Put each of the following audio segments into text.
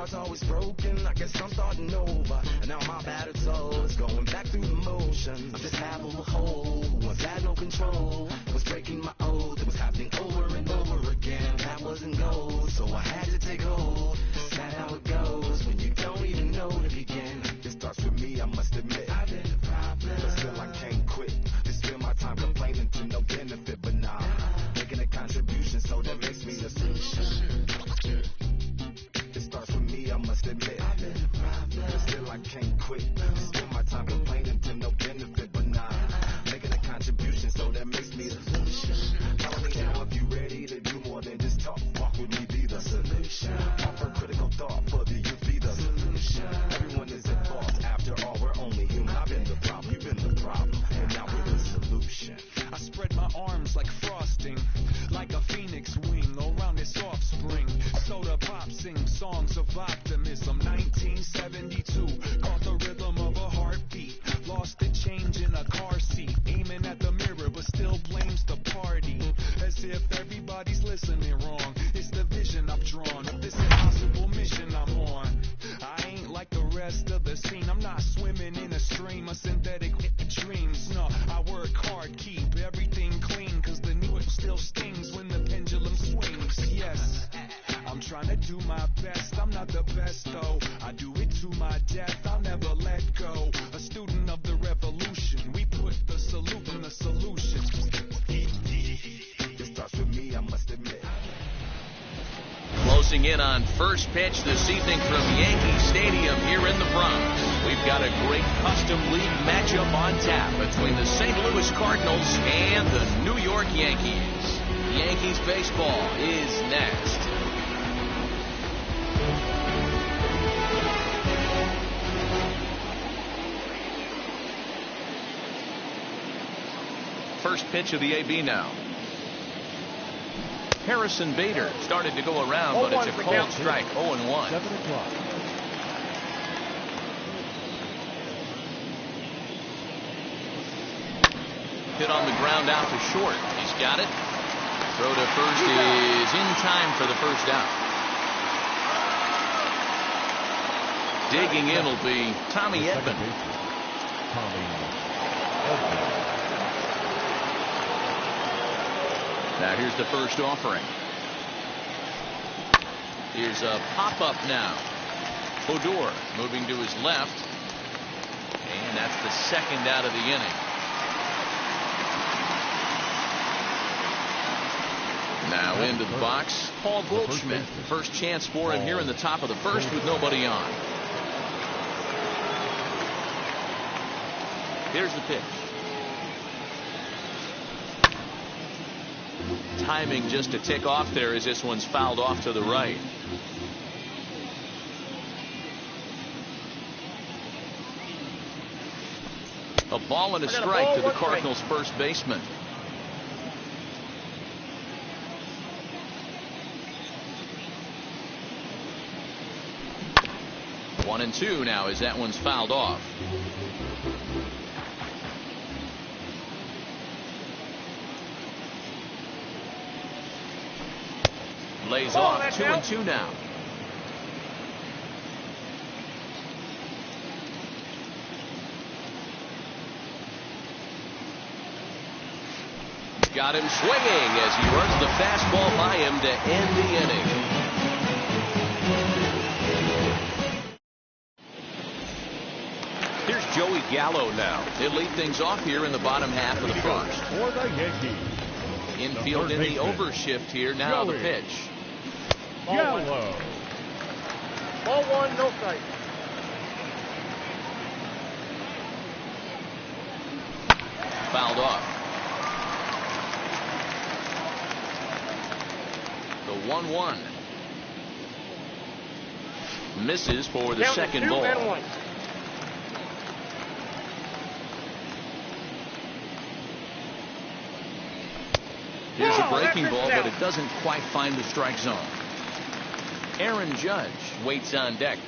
heart's always broken. I guess I'm starting over, and now my battered soul is going back through the motions. I'm just half of a whole who once had no control. Was breaking my oath, it was happening over and over again. That wasn't gold, so I had to take hold. Sad how it goes when you don't even know to begin. It starts with me, I must admit. I've been a problem, but still I can't quit. Just spend my time complaining to no benefit, but nah, making a contribution, so that makes me a solution. It starts with me, I must admit. I've been a problem, but still I can't quit. Just spend my time complaining to no benefit, but nah, making a contribution, so that makes me a solution. Tell me now if you ready to do more than just talk. Walk with me, be the solution. Offer critical thought for the youth, be the solution. Everyone is involved, after all, we're only human. I've been the problem, you've been the problem, and now we're the solution. I spread my arms like frosting, like a phoenix wing around its offspring. Soda pop sing songs of optimism. 1972, caught the rhythm of a heartbeat. Lost the change in a car seat, aiming at the mirror but still blames the party. As if everybody's listening wrong. It's the vision I've drawn of this impossible mission I'm on. I ain't like the rest of the scene. I'm not swimming in a stream of synthetic dreams. No, I work hard, keep everything clean, cause the needle still stings when the pendulum swings. Yes, I'm trying to do my best. I'm not the best though. I do it to my death. I'll never let go. A student of the revolution. We put the salute in the solution. It starts with me, I must admit. Closing in on first pitch this evening from Yankee Stadium here in the Bronx. We've got a great custom league matchup on tap between the St. Louis Cardinals and the New York Yankees. Yankees baseball is next. First pitch of the AB now. Harrison Bader started to go around, but it's a cold strike. 0-1. 7 o'clock. Hit on the ground out to short. He's got it. Throw to first is in time for the first out. Digging in will be Tommy Edman. Now here's the first offering. Here's a pop-up now. Odor moving to his left. And that's the second out of the inning. Now into the box, Paul Goldschmidt. First chance for him here in the top of the first with nobody on. Here's the pitch. Timing just a tick off there as this one's fouled off to the right. A ball and a strike to the Cardinals' first baseman. One and two now as that one's fouled off. Lays off 2-2 now. Got him swinging as he runs the fastball by him to end the inning. Here's Joey Gallo now. He'll lead things off here in the bottom half of the first. For the Yankees. Infield in the overshift here. Now the pitch. Gallo. Ball one, no strike. Fouled off. The 1-1. Misses for the second ball. Here's a breaking ball, but it doesn't quite find the strike zone. Aaron Judge waits on deck.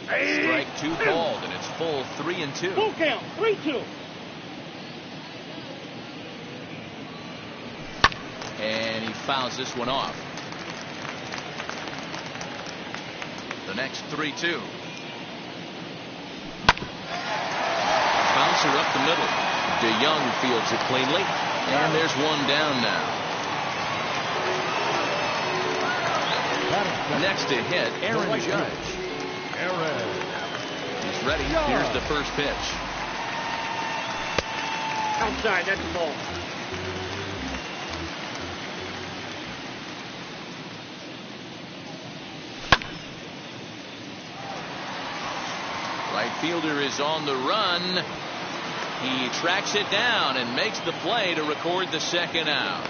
Strike two called, and it's full 3-2. Full count, 3-2. And he fouls this one off. The next 3-2. Bouncer up the middle. DeYoung fields it cleanly. And there's one down now. Next to hit, Aaron Judge. He's ready. Here's the first pitch. Outside, that's the ball. Right fielder is on the run. He tracks it down and makes the play to record the second out.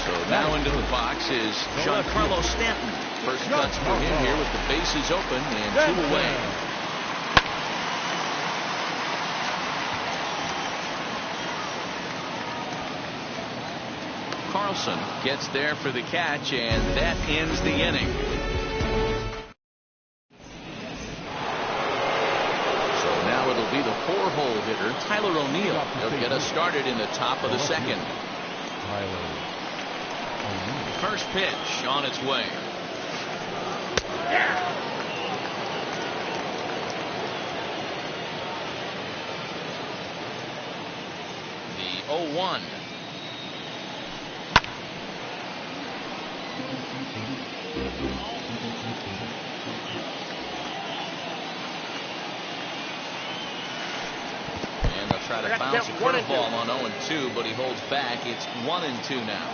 So now into the box is Giancarlo Stanton. First cuts for him here with the bases open and 2 away. Carlson gets there for the catch, and that ends the inning. It'll be the 4-hole hitter, Tyler O'Neill. He'll get us started in the top of the second. First pitch on its way. The 0-1. Try to bounce a curveball on 0-2, but he holds back. It's 1-2 now.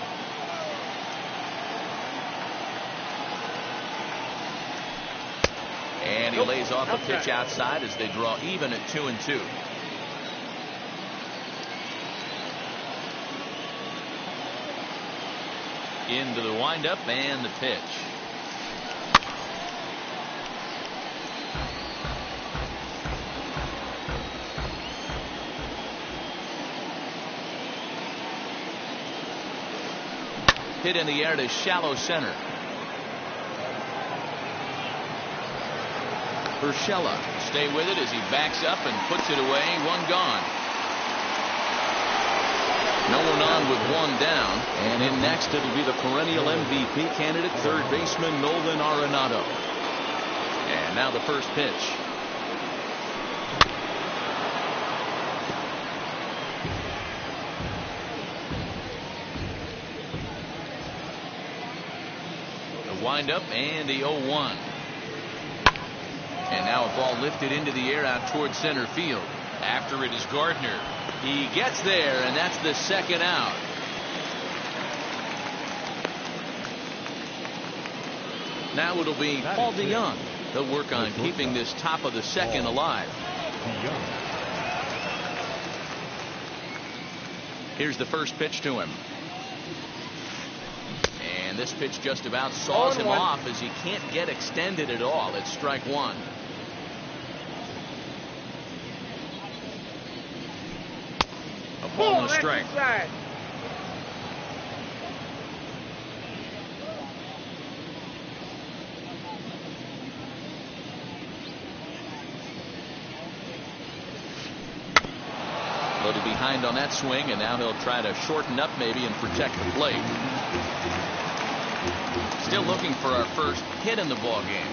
And he lays off a pitch outside as they draw even at 2-2. Into the windup and the pitch. Hit in the air to shallow center. Urshela stay with it as he backs up and puts it away. One gone. No one on with one down. And in next it'll be the perennial MVP candidate, third baseman Nolan Arenado. And now the first pitch. Windup and the 0-1. And now a ball lifted into the air out towards center field. After it is Gardner. He gets there, and that's the second out. Now it'll be Paul DeYoung. He'll work on keeping this top of the second alive. Here's the first pitch to him. And this pitch just about saws him off as he can't get extended at all. It's strike one. A ball and a strike. A little behind on that swing, and now he'll try to shorten up maybe and protect the plate. Still looking for our first hit in the ball game.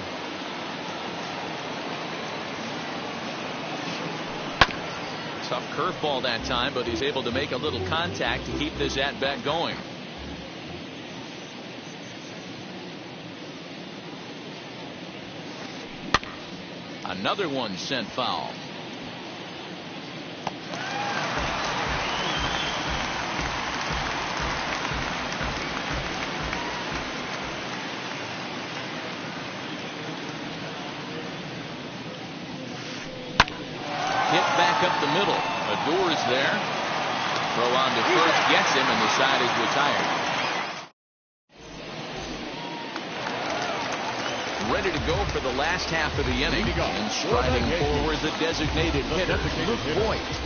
Tough curveball that time, but he's able to make a little contact to keep this at-bat going. Another one sent foul. Up the middle. Adore is there. Throw on to first, gets him, and the side is retired. Ready to go for the last half of the inning. And striding forward, the designated hitter, Luke Voigt.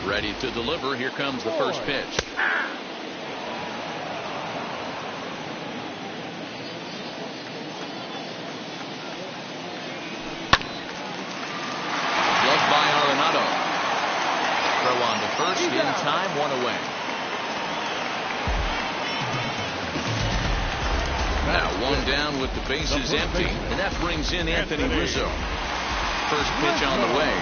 Ready to deliver. Here comes the first pitch. First in time, one away. Now one down with the bases empty, and that brings in Anthony Rizzo. First pitch on the way.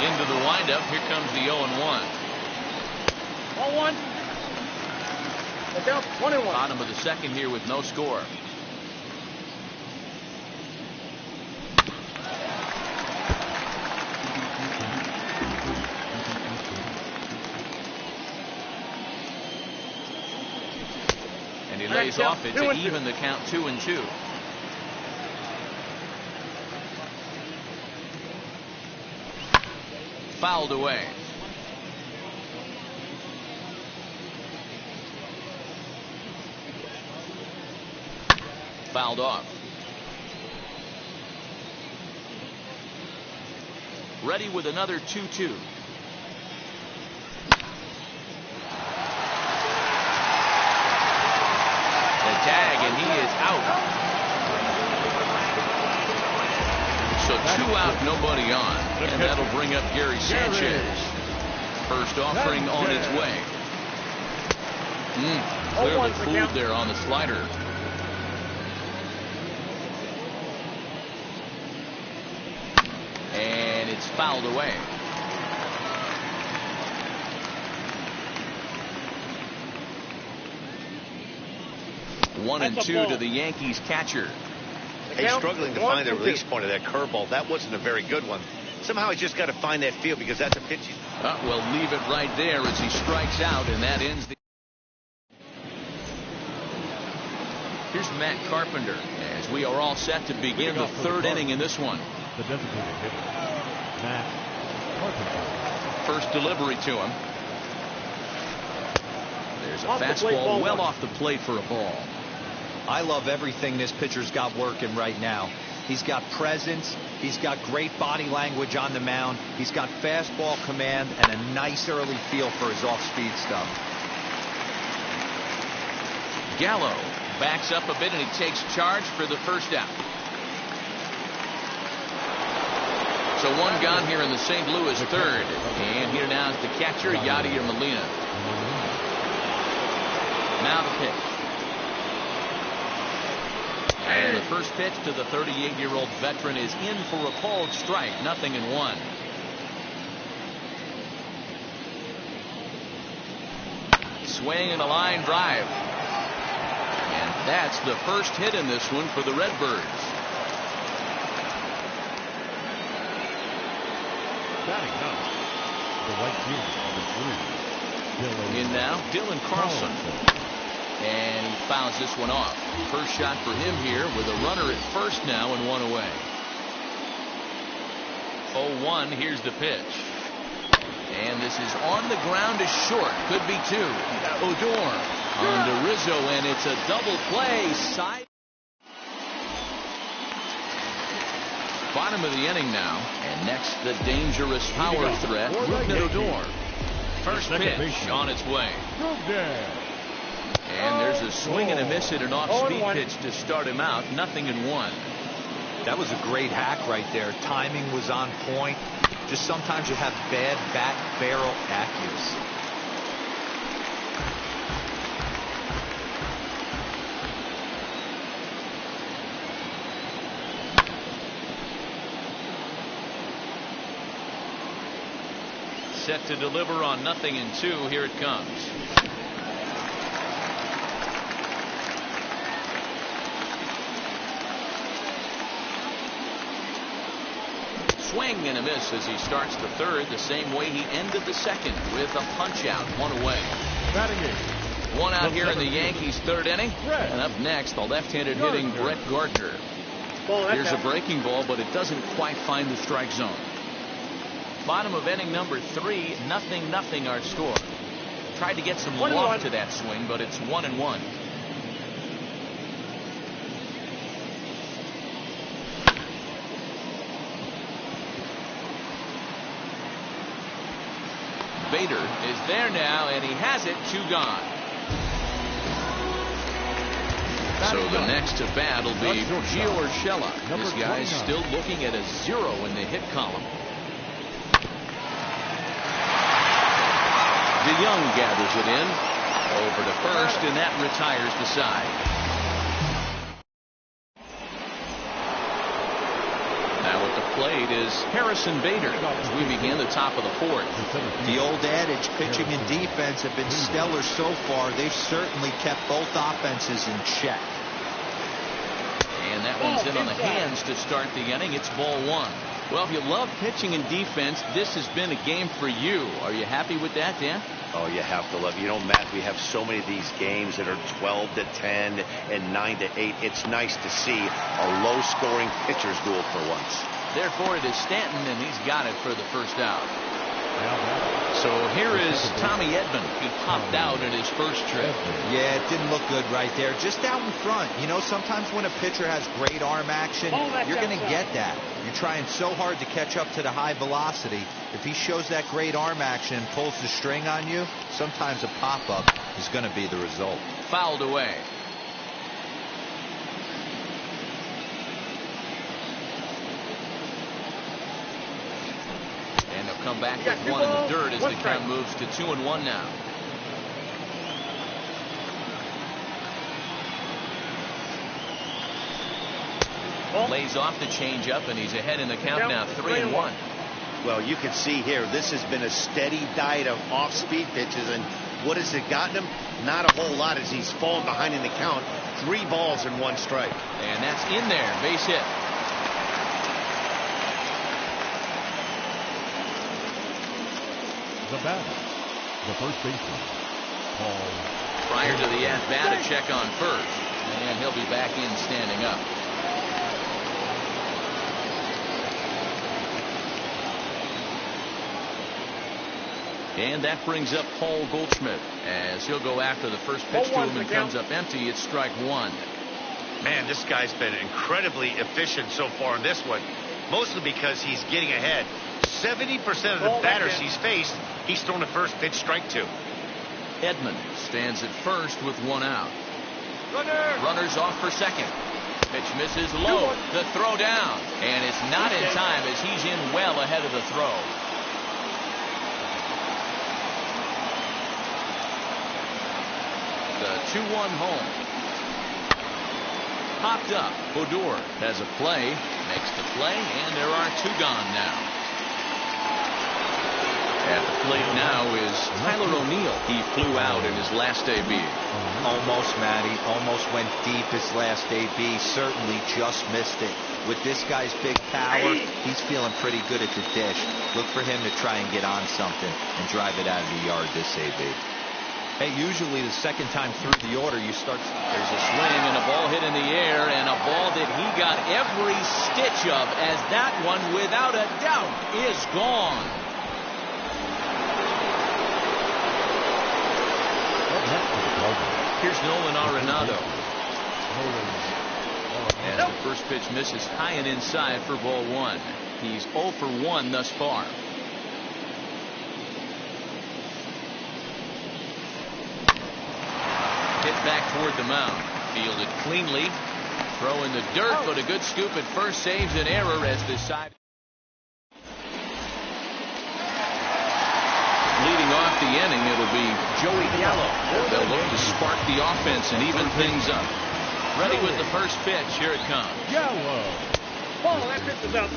Into the windup. Here comes the 0-1. 0-1. Look out, 1-1. Bottom of the second here with no score. And he lays off it to even the count 2-2. Fouled away. Fouled off. Ready with another 2-2. The tag, and he is out. So 2 out, nobody on. And that'll bring up Gary Sanchez. First offering on its way. Clearly fooled there on the slider. And it's fouled away. One and two to the Yankees catcher. He's struggling to find the release point of that curveball. That wasn't a very good one. Somehow he's just got to find that feel because that's a pitch. Well, leave it right there as he strikes out, and that ends the. Here's Matt Carpenter as we are all set to begin the third inning in this one. The designated hitter, Matt Carpenter. First delivery to him. There's a fastball well off the plate for a ball. I love everything this pitcher's got working right now. He's got presence. He's got great body language on the mound. He's got fastball command and a nice early feel for his off-speed stuff. Gallo backs up a bit and he takes charge for the first out. So one gone here in the St. Louis third. And here now is the catcher, Yadier Molina. Now the pitch. And the first pitch to the 38-year-old veteran is in for a called strike. 0-1. Swing and a line drive. And that's the first hit in this one for the Redbirds. Batting up, the right fielder, the blue. In now, Dylan Carlson. And he fouls this one off. First shot for him here with a runner at first now and one away. 0-1. Here's the pitch. And this is on the ground to short. Could be two. Odor on to Rizzo, and it's a double play. Side. Bottom of the inning now. And next, the dangerous power threat, Odor. First pitch on its way. And there's a swing and a miss at an off-speed pitch to start him out. 0-1. That was a great hack right there. Timing was on point. Just sometimes you have bad bat barrel accuracy. Set to deliver on 0-2. Here it comes. Swing and a miss as he starts the third the same way he ended the second with a punch out. One away. One out here in the Yankees third inning. And up next, the left-handed hitting Brett Gardner. Here's a breaking ball, but it doesn't quite find the strike zone. Bottom of inning number 3, 0-0 our score. Tried to get some loft to that swing, but it's 1-1. Bader is there now, and he has it. 2 gone. So the next to bat will be Gio Urshela. This guy's still looking at a 0 in the hit column. DeYoung gathers it in. Over to first, and that retires the side. Now at the plate is Harrison Bader as we begin the top of the fourth. The old adage, pitching and defense have been stellar so far. They've certainly kept both offenses in check. And that one's in on the hands to start the inning. It's ball one. Well, if you love pitching and defense, this has been a game for you. Are you happy with that, Dan? Oh, you have to love it. You know, Matt, we have so many of these games that are 12-10 and 9-8. It's nice to see a low-scoring pitcher's duel for once. Therefore, it is Stanton, and he's got it for the first out. So here is Tommy Edman. He popped out in his first trip. Yeah, it didn't look good right there. Just out in front. You know, sometimes when a pitcher has great arm action, you're going to get that. You're trying so hard to catch up to the high velocity. If he shows that great arm action and pulls the string on you, sometimes a pop-up is going to be the result. Fouled away. And they'll come back with one in the dirt as the count moves to 2-1 now. Lays off the changeup, and he's ahead in the count now, 3-1. Well, you can see here, this has been a steady diet of off-speed pitches, and what has it gotten him? Not a whole lot as he's fallen behind in the count. 3 balls and 1 strike. And that's in there, base hit. The batter, the first baseman, Paul. Prior to the at-bat, a check on first, and he'll be back in standing up. And that brings up Paul Goldschmidt as he'll go after the first pitch to him and comes up empty. It's strike one. Man, this guy's been incredibly efficient so far in this one, mostly because he's getting ahead. 70% of the batters he's faced, he's thrown the first pitch, strike 2. Edman stands at first with 1 out. Runners off for second. Pitch misses low. The throw down. And it's not in time as he's in well ahead of the throw. The 2-1 home. Popped up. Odor has a play. Makes the play. And there are 2 gone now. At the plate now is Tyler O'Neill. He flew out in his last AB. Almost, Matty. Almost went deep his last AB. Certainly just missed it. With this guy's big power, he's feeling pretty good at the dish. Look for him to try and get on something and drive it out of the yard this AB. Hey, usually the second time through the order, you start. There's a swing and a ball hit in the air, and a ball that he got every stitch of, as that one, without a doubt, is gone. Here's Nolan Arenado. As the first pitch misses high and inside for ball 1. He's 0 for 1 thus far. Hit back toward the mound. Fielded cleanly. Throw in the dirt, but a good scoop at first saves an error as the side. Leading off the inning, it'll be Joey Gallo. They'll look to spark the offense and even things up. Ready with the first pitch. Here it comes. Gallo. Ball, that pitch is up.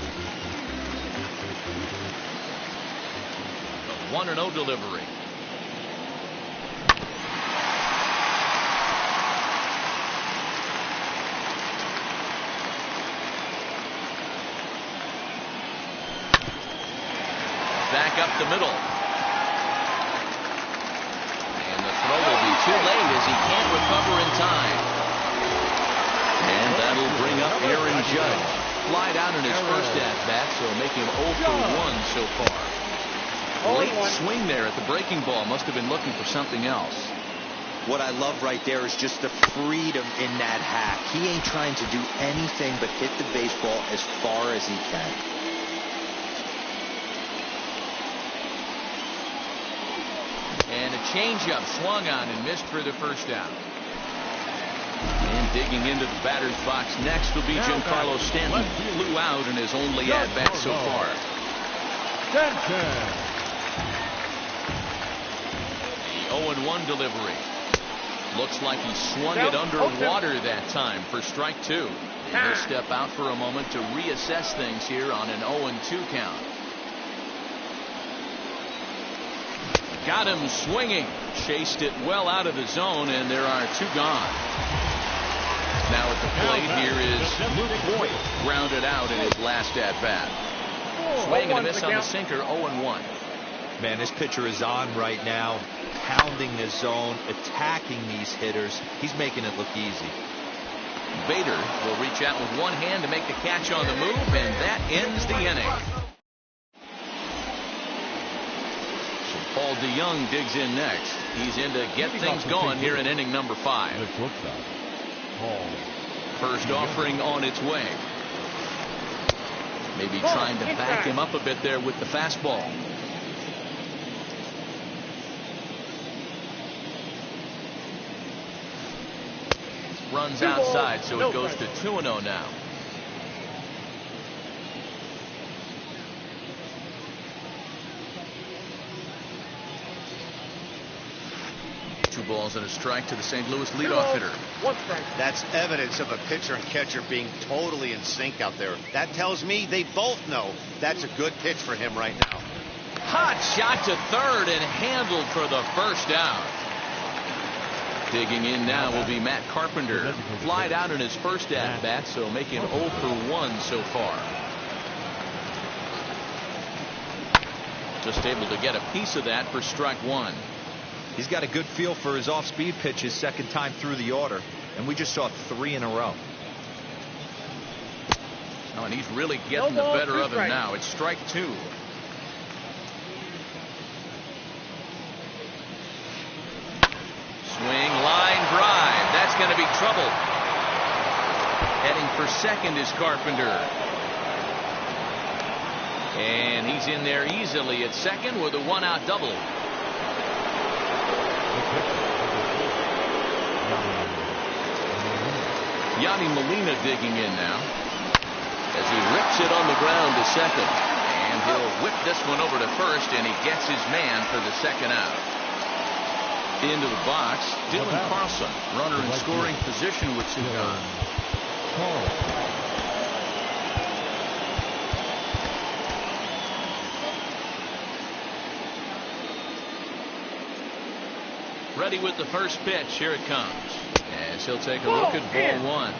A 1-0 delivery. Back up the middle. Throw will be too late as he can't recover in time. And that'll bring up Aaron Judge. Flied out in his first at-bat, so making 0 for 1 so far. Late swing there at the breaking ball. Must have been looking for something else. What I love right there is just the freedom in that hack. He ain't trying to do anything but hit the baseball as far as he can. And a changeup swung on and missed for the first out. And digging into the batter's box next will be Giancarlo Stanton. Flew out in his only at-bat so far. 0-1 delivery. Looks like he swung it underwater that time for strike two. And he'll step out for a moment to reassess things here on an 0-2 count. Got him swinging. Chased it well out of the zone, and there are two gone. Now at the plate here is Luke Voigt, grounded out in his last at-bat. Swing and a miss on the sinker, 0-1. Man, this pitcher is on right now, pounding the zone, attacking these hitters. He's making it look easy. Bader will reach out with one hand to make the catch on the move, and that ends the inning. So Paul DeYoung digs in next. He's in to get things going here in inning number 5. First offering on its way. Maybe trying to back him up a bit there with the fastball. Runs outside, so it goes to 2-0 now. Two balls and a strike to the St. Louis leadoff hitter. That's evidence of a pitcher and catcher being totally in sync out there. That tells me they both know that's a good pitch for him right now. Hot shot to third and handled for the first out. Digging in now will be Matt Carpenter. Flied out in his first at-bat, so making 0 for 1 so far. Just able to get a piece of that for strike one. He's got a good feel for his off-speed pitches second time through the order, and we just saw 3 in a row. Oh, and he's really getting the better of him now. It's strike two. Swing, line drive. That's going to be trouble. Heading for second is Carpenter. And he's in there easily at second with a 1-out double. Yadi Molina digging in now as he rips it on the ground to second. And he'll whip this one over to first, and he gets his man for the second out. Into the box, Dylan Carlson, runner in scoring position with 2 gone. Ready with the first pitch. Here it comes. As he'll take a look at ball one.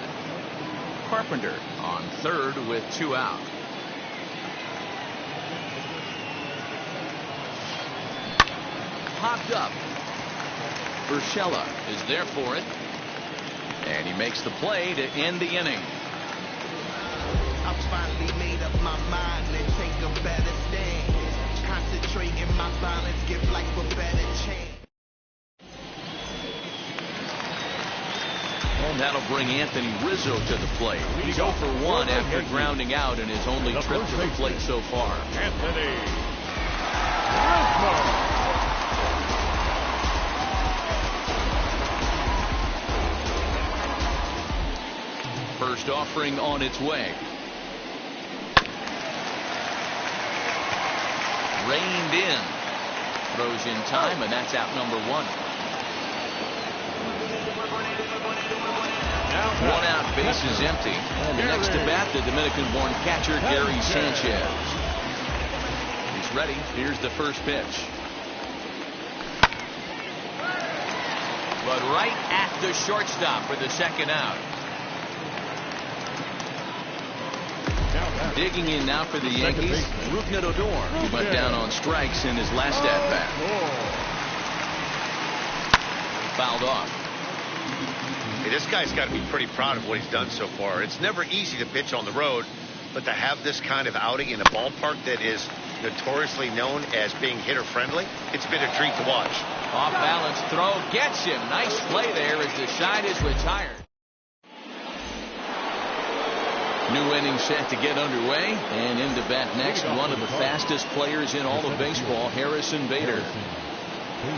Carpenter on third with 2 out. Popped up. Urshela is there for it. And he makes the play to end the inning. I've finally made up my mind and take a better stand. Concentrate in my balance, give life a better chance. And that'll bring Anthony Rizzo to the plate. He's 0 for 1 after grounding out in his only trip to the plate so far. Anthony Rizzo. First offering on its way. Reined in. Throws in time, and that's out number 1. 1 out, base is empty. And the next to bat, the Dominican-born catcher Gary Sanchez. He's ready. Here's the first pitch. But right at the shortstop for the second out. Digging in now for the Yankees, Rougned Odor. He went down on strikes in his last at-bat. Fouled off. Hey, this guy's got to be pretty proud of what he's done so far. It's never easy to pitch on the road, but to have this kind of outing in a ballpark that is notoriously known as being hitter-friendly, it's been a treat to watch. Off-balance throw gets him. Nice play there as the side is retired. New inning set to get underway, and into bat next, one of the fastest players in all of baseball, Harrison Bader.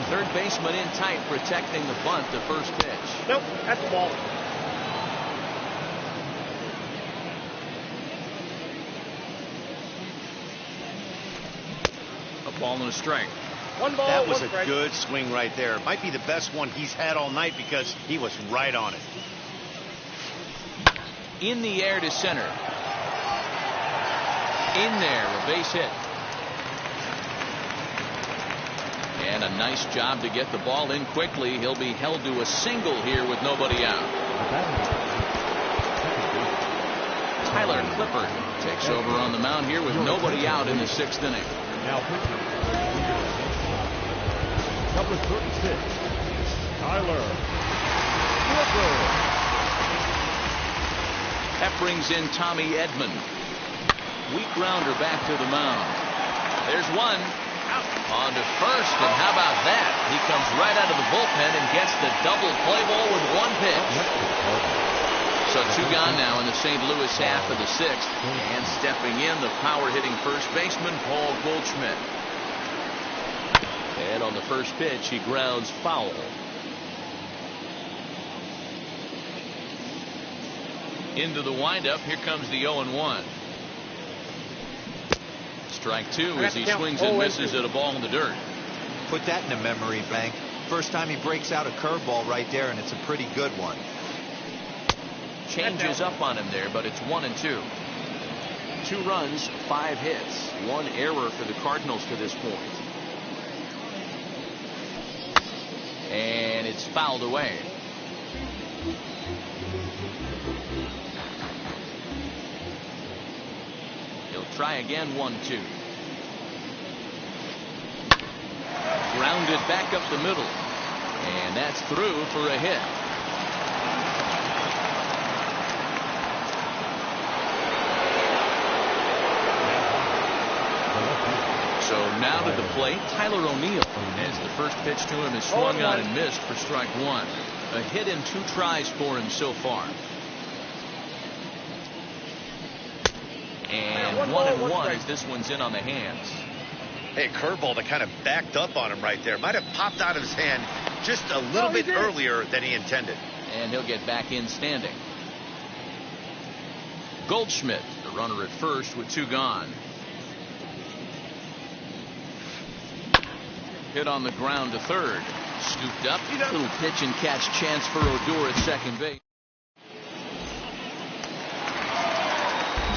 Third baseman in tight, protecting the bunt, the first pitch. Nope, that's the ball. A ball and a strike. One ball, That was one a strike. good swing right there. It might be the best one he's had all night because he was right on it. In the air to center. In there, a base hit. And a nice job to get the ball in quickly. He'll be held to a single here with nobody out. Tyler Clippard takes over on the mound here with nobody out in the 6th inning. Now pitching. Number 36, Tyler Clippard. That brings in Tommy Edman. Weak grounder back to the mound. There's one. On to first, and how about that? He comes right out of the bullpen and gets the double play ball with one pitch. So 2 gone now in the St. Louis half of the 6th. And stepping in, the power-hitting first baseman, Paul Goldschmidt. And on the first pitch, he grounds foul. Into the windup, here comes the 0-1. Strike 2 as he swings and misses at a ball in the dirt. Put that in the memory bank. First time he breaks out a curveball right there, and it's a pretty good one. Changes up on him there, but it's 1-2. 2 runs, 5 hits, 1 error for the Cardinals to this point. And it's fouled away. He'll try again, 1-2. Grounded back up the middle. And that's through for a hit. So now to the plate, Tyler O'Neill, as the first pitch to him is swung on and missed for strike 1. A hit in 2 tries for him so far. And 1-1 as this one's in on the hands. Hey, curveball that kind of backed up on him right there. Might have popped out of his hand just a little bit earlier than he intended. And he'll get back in standing. Goldschmidt, the runner at first with 2 gone. Hit on the ground to third. Scooped up. Little pitch and catch chance for Odor at second base.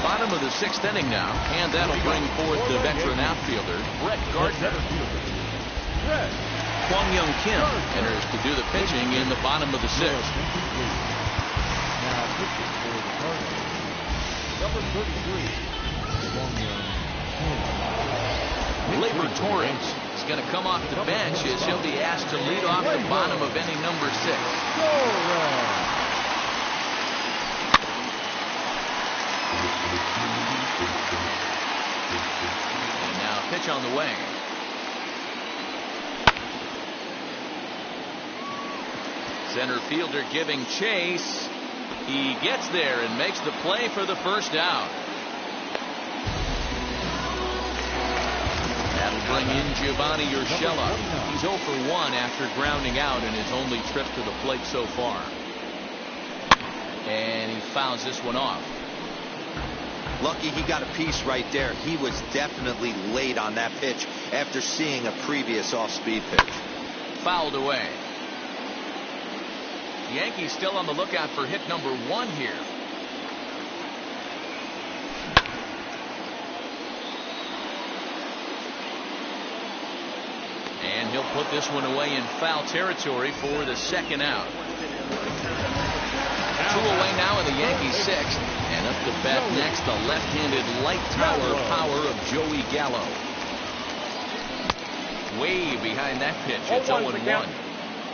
Bottom of the 6th inning now, and that'll bring forth the veteran outfielder, Brett Gardner. Kwang Young Kim enters to do the pitching in the bottom of the 6th. Now pitching for the Cardinals, number 33, Kwang Young Kim. Labor Torrens is going to come off the bench as he'll be asked to lead off the bottom of inning number 6. And now pitch on the way. Center fielder giving chase. He gets there and makes the play for the first out. That'll bring in Giovanni Urshela. He's 0 for 1 after grounding out in his only trip to the plate so far. And he fouls this one off. Lucky he got a piece right there. He was definitely late on that pitch after seeing a previous off-speed pitch. Fouled away. The Yankees still on the lookout for hit number 1 here. And he'll put this one away in foul territory for the second out. 2 away now in the Yankees 6th. And up to bat next, the left-handed light tower power of Joey Gallo. Way behind that pitch. It's 0-1.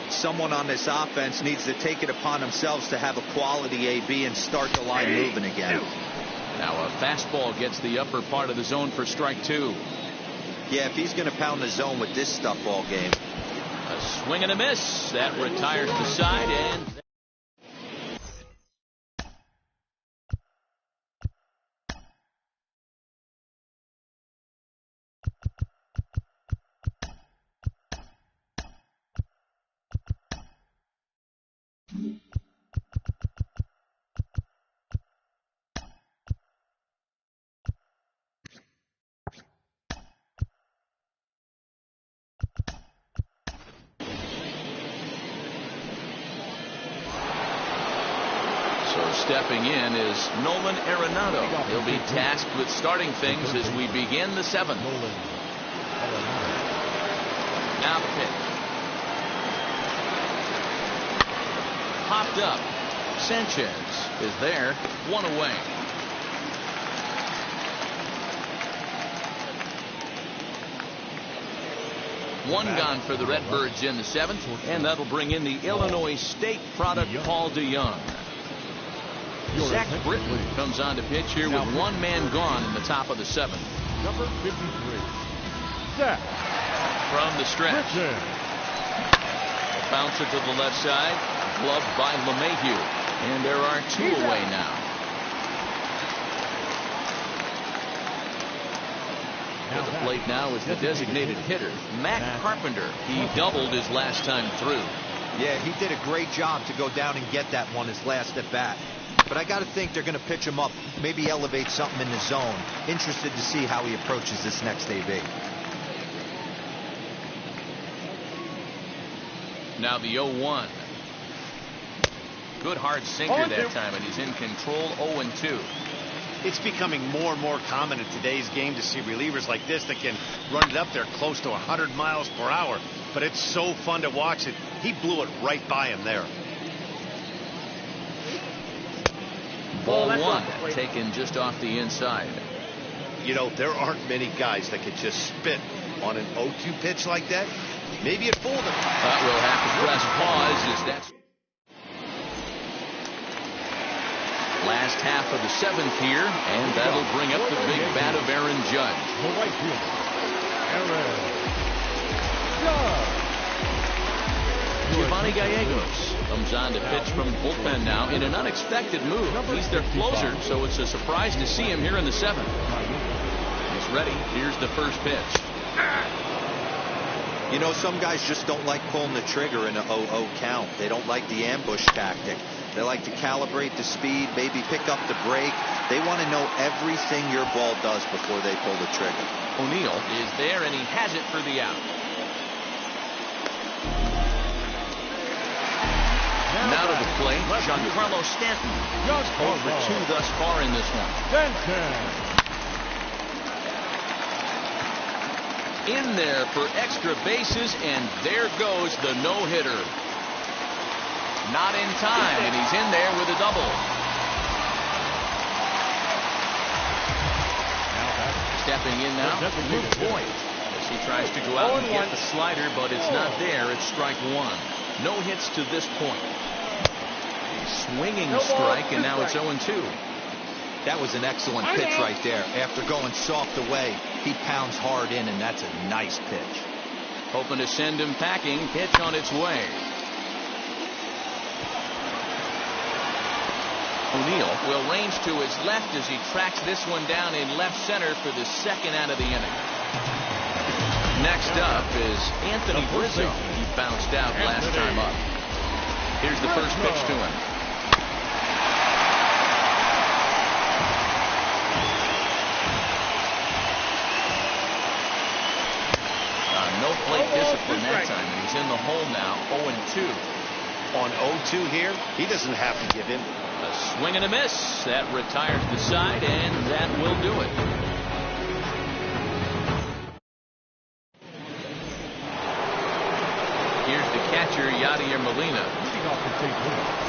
Someone on this offense needs to take it upon themselves to have a quality AB and start the line moving again. Now a fastball gets the upper part of the zone for strike 2. Yeah, if he's going to pound the zone with this stuff all game. A swing and a miss. That retires the side and... stepping in is Nolan Arenado. He'll be tasked with starting things as we begin the seventh. Now the pitch. Popped up. Sanchez is there, one away. One gone for the Redbirds in the seventh, and that'll bring in the Illinois State product, Paul DeYoung. Zach Britton comes on to pitch here with one man gone in the top of the seventh. Number 53, Zach. From the stretch. Bouncer to the left side, gloved by LeMahieu, and there are two away now. At the plate now is the designated hitter, Matt Carpenter. He doubled his last time through. Yeah, he did a great job to go down and get that one his last at bat. But I got to think they're going to pitch him up, maybe elevate something in the zone. Interested to see how he approaches this next AB. Now the 0-1. Good hard sinker that time, and he's in control. 0-2. It's becoming more and more common in today's game to see relievers like this that can run it up there close to 100 miles per hour. But it's so fun to watch it. He blew it right by him there. Ball one, taken just off the inside. You know, there aren't many guys that could just spit on an 0-2 pitch like that. Maybe it fooled him. But we'll have to press pause as that's last half of the seventh here, and that'll bring up the big bat of Aaron Judge. The right fielder, Aaron Judge. Giovanni Gallegos comes on to pitch from the bullpen now in an unexpected move. He's their closer, so it's a surprise to see him here in the seventh. He's ready. Here's the first pitch. You know, some guys just don't like pulling the trigger in a 0-0 count. They don't like the ambush tactic. They like to calibrate the speed, maybe pick up the break. They want to know everything your ball does before they pull the trigger. O'Neill is there, and he has it for the out. Now to the plate, Giancarlo Stanton. Over 2 thus far in this one. In there for extra bases, and there goes the no-hitter. Not in time, and he's in there with a double. Stepping in now, Luke Boyd, as he tries to go out and get the slider, but it's not there. It's strike one. No hits to this point. A swinging strike, and now it's 0-2. That was an excellent pitch right there. After going soft away, he pounds hard in, and that's a nice pitch. Hoping to send him packing. Pitch on its way. O'Neill will range to his left as he tracks this one down in left center for the second out of the inning. Next up is Anthony Rizzo. He bounced out last time up. Here's the first pitch to him. No plate discipline that time, and he's in the hole now. 0-2. On 0-2 here, he doesn't have to give in. A swing and a miss. That retires the side, and that will do it. Here's the catcher, Yadier Molina. Leading off the St. Louis.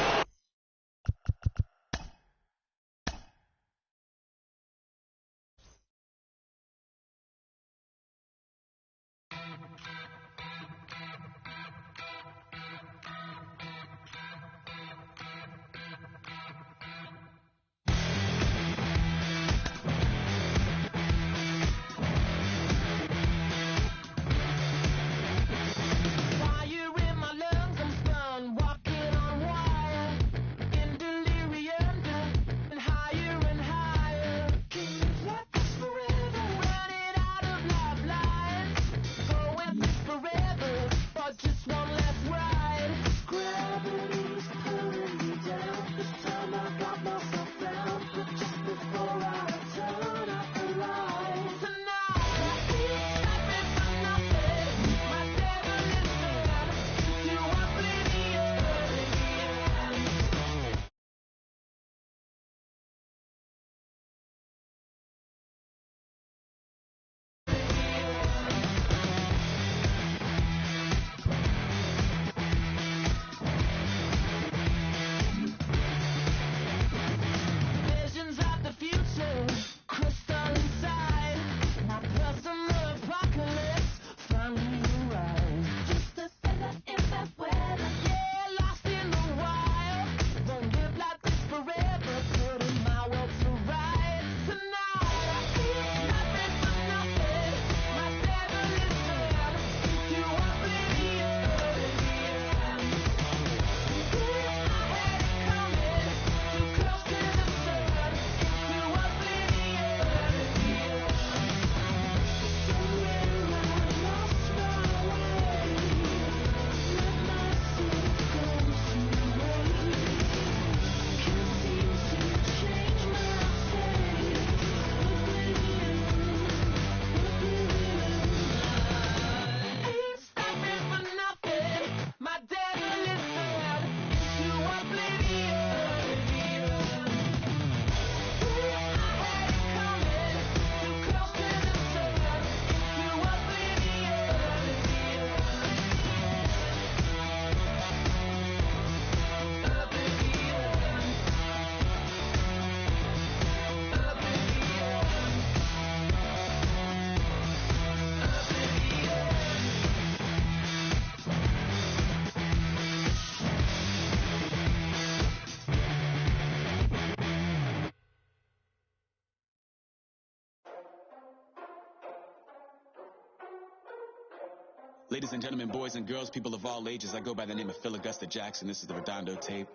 Ladies and gentlemen, boys and girls, people of all ages, I go by the name of Phil Augusta Jackson. This is the Redondo tape.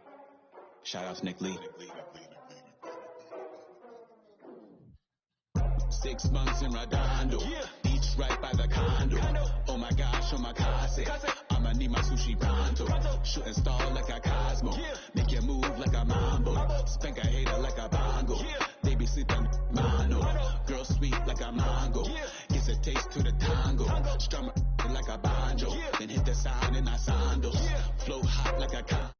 Shout out to Nick Lee. 6 months in Redondo, beach right by the condo. Oh my gosh, oh my casa. I'ma need my sushi pronto. Shooting star like a Cosmo. Make you move like a mambo. Spank a hater like a bongo. They be sleeping mano. Girl sweet like a mango. Gives a taste to the tango. Strum like a banjo. Then hit the sound in our sandals. Flow hot like a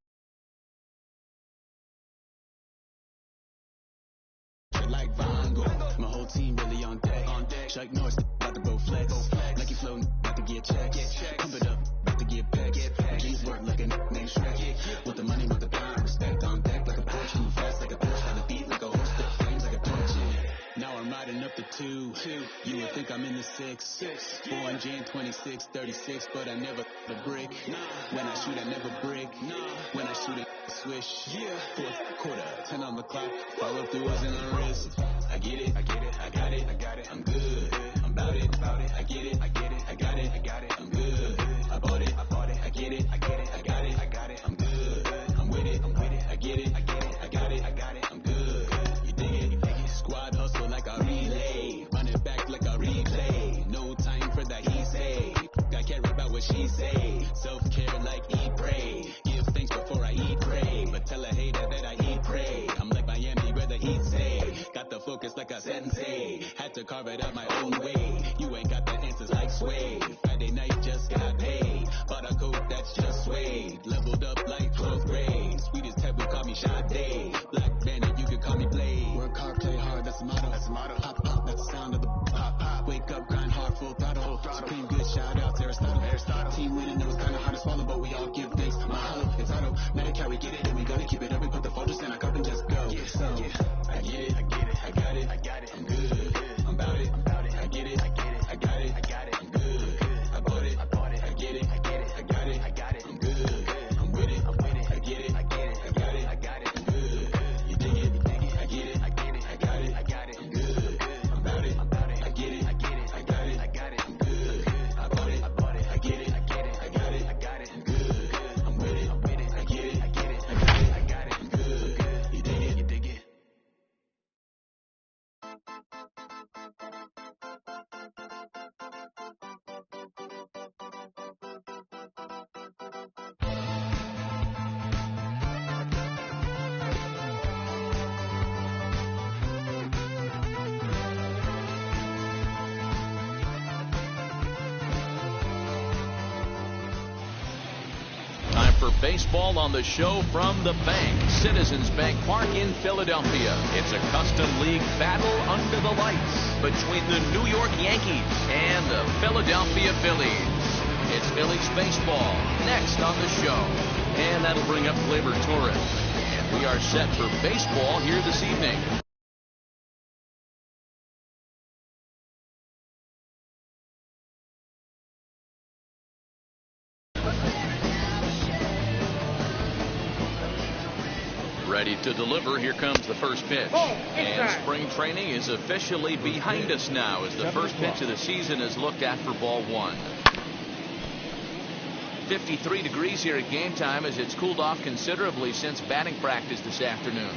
like Vango. My whole team really on deck. Chuck Norris about to go flex. Lucky flow about to get checks. Pump it up, about to get pegged. Keys work like a named Shrek. With the money, with the power, respect on deck like a Porsche. Move fast like a Porsche. On the beat like a horse. Spit flames like a torch. Now I'm riding up the 2. You would think I'm in the 6. Born Jan 26, 36, but I never a brick. When I shoot, I never brick. When I shoot, it swish. Fourth quarter, 10 on the clock. Follow through was in the wrist. I get it, I get it, I got it, I got it. I'm good, I'm about it, I get it, I get it, I got it, I got it. I'm good, I bought it, I get it, I get it, I got it, I got it. I'm good, I'm with it, I get it, I get it, I got it, I got it. I'm good, you dig it, Squad hustle like a relay, run it back like a replay. No time for that he say, I care about what she say. Self-care like eat, pray. Give thanks before I eat, pray. But tell a hater that I eat, pray. I'm like Miami where the heat say. Got the focus like a sensei. Had to carve it out my own way. You ain't got the answers like Sway. Friday night just got paid. Bought a coat that's just suede. Leveled up like 12th grade. Sweetest type would call me Sade. Black Bandit, you could call me Blade. Work hard, play hard, that's the motto. That's the motto. Pop, pop, that's the sound of the pop, pop. Wake up, grind hard, full throttle. Supreme good, shout out to Aristotle. Team winning, it was kinda hard to swallow, but we all give thanks. Mahalo, it's auto. Medicare, we get it, and we gonna keep it up. We put the Folgers in our cup and just go. So, I get it, I get it, I got it, I got it. I'm good, I'm about it, I get it, I get it, I got it, I got it. I'm good, I bought it, I get it, I get it, I got it, I got it. I'm good, I'm with it, I get it, I get it, I got it, I got it. I'm good, you dig it, I get it, I get it, I got it, I got it. I'm good, I'm about it, I get it, I get it, I got it, I got it. I'm good, I bought it, I get it, I get it, I got it, I got it. I'm good, I'm with it, I get it, I get it, I got it, I got it. I'm good, you dig it, you dig it. Time for baseball on the show from the bank. Citizens Bank Park in Philadelphia. It's a custom league battle under the lights between the New York Yankees and the Philadelphia Phillies. It's Phillies baseball next on the show. And that'll bring up Gleyber Torres. And we are set for baseball here this evening. Ready to deliver. Here comes the first pitch. And spring training is officially behind us now as the first pitch of the season is looked at for ball 1. 53 degrees here at game time as it's cooled off considerably since batting practice this afternoon.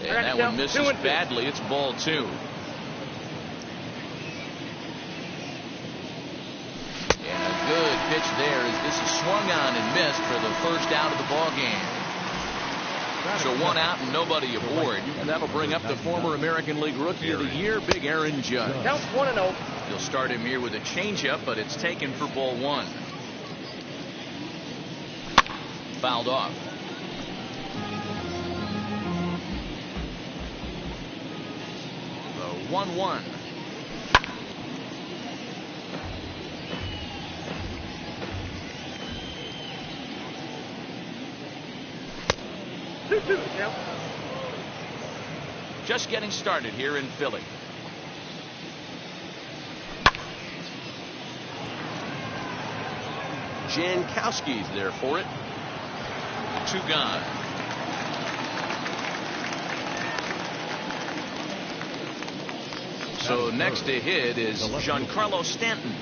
And that one misses badly. It's ball 2. And a good pitch there as this is swung on and missed for the first out of the ball game. So 1 out and nobody aboard. And that'll bring up the former American League Rookie of the Year, Big Aaron Judge. Counts 1-0. He'll start him here with a changeup, but it's taken for ball 1. Fouled off. The 1-1. Just getting started here in Philly. Jankowski's there for it. 2 gone. So next to hit is Giancarlo Stanton.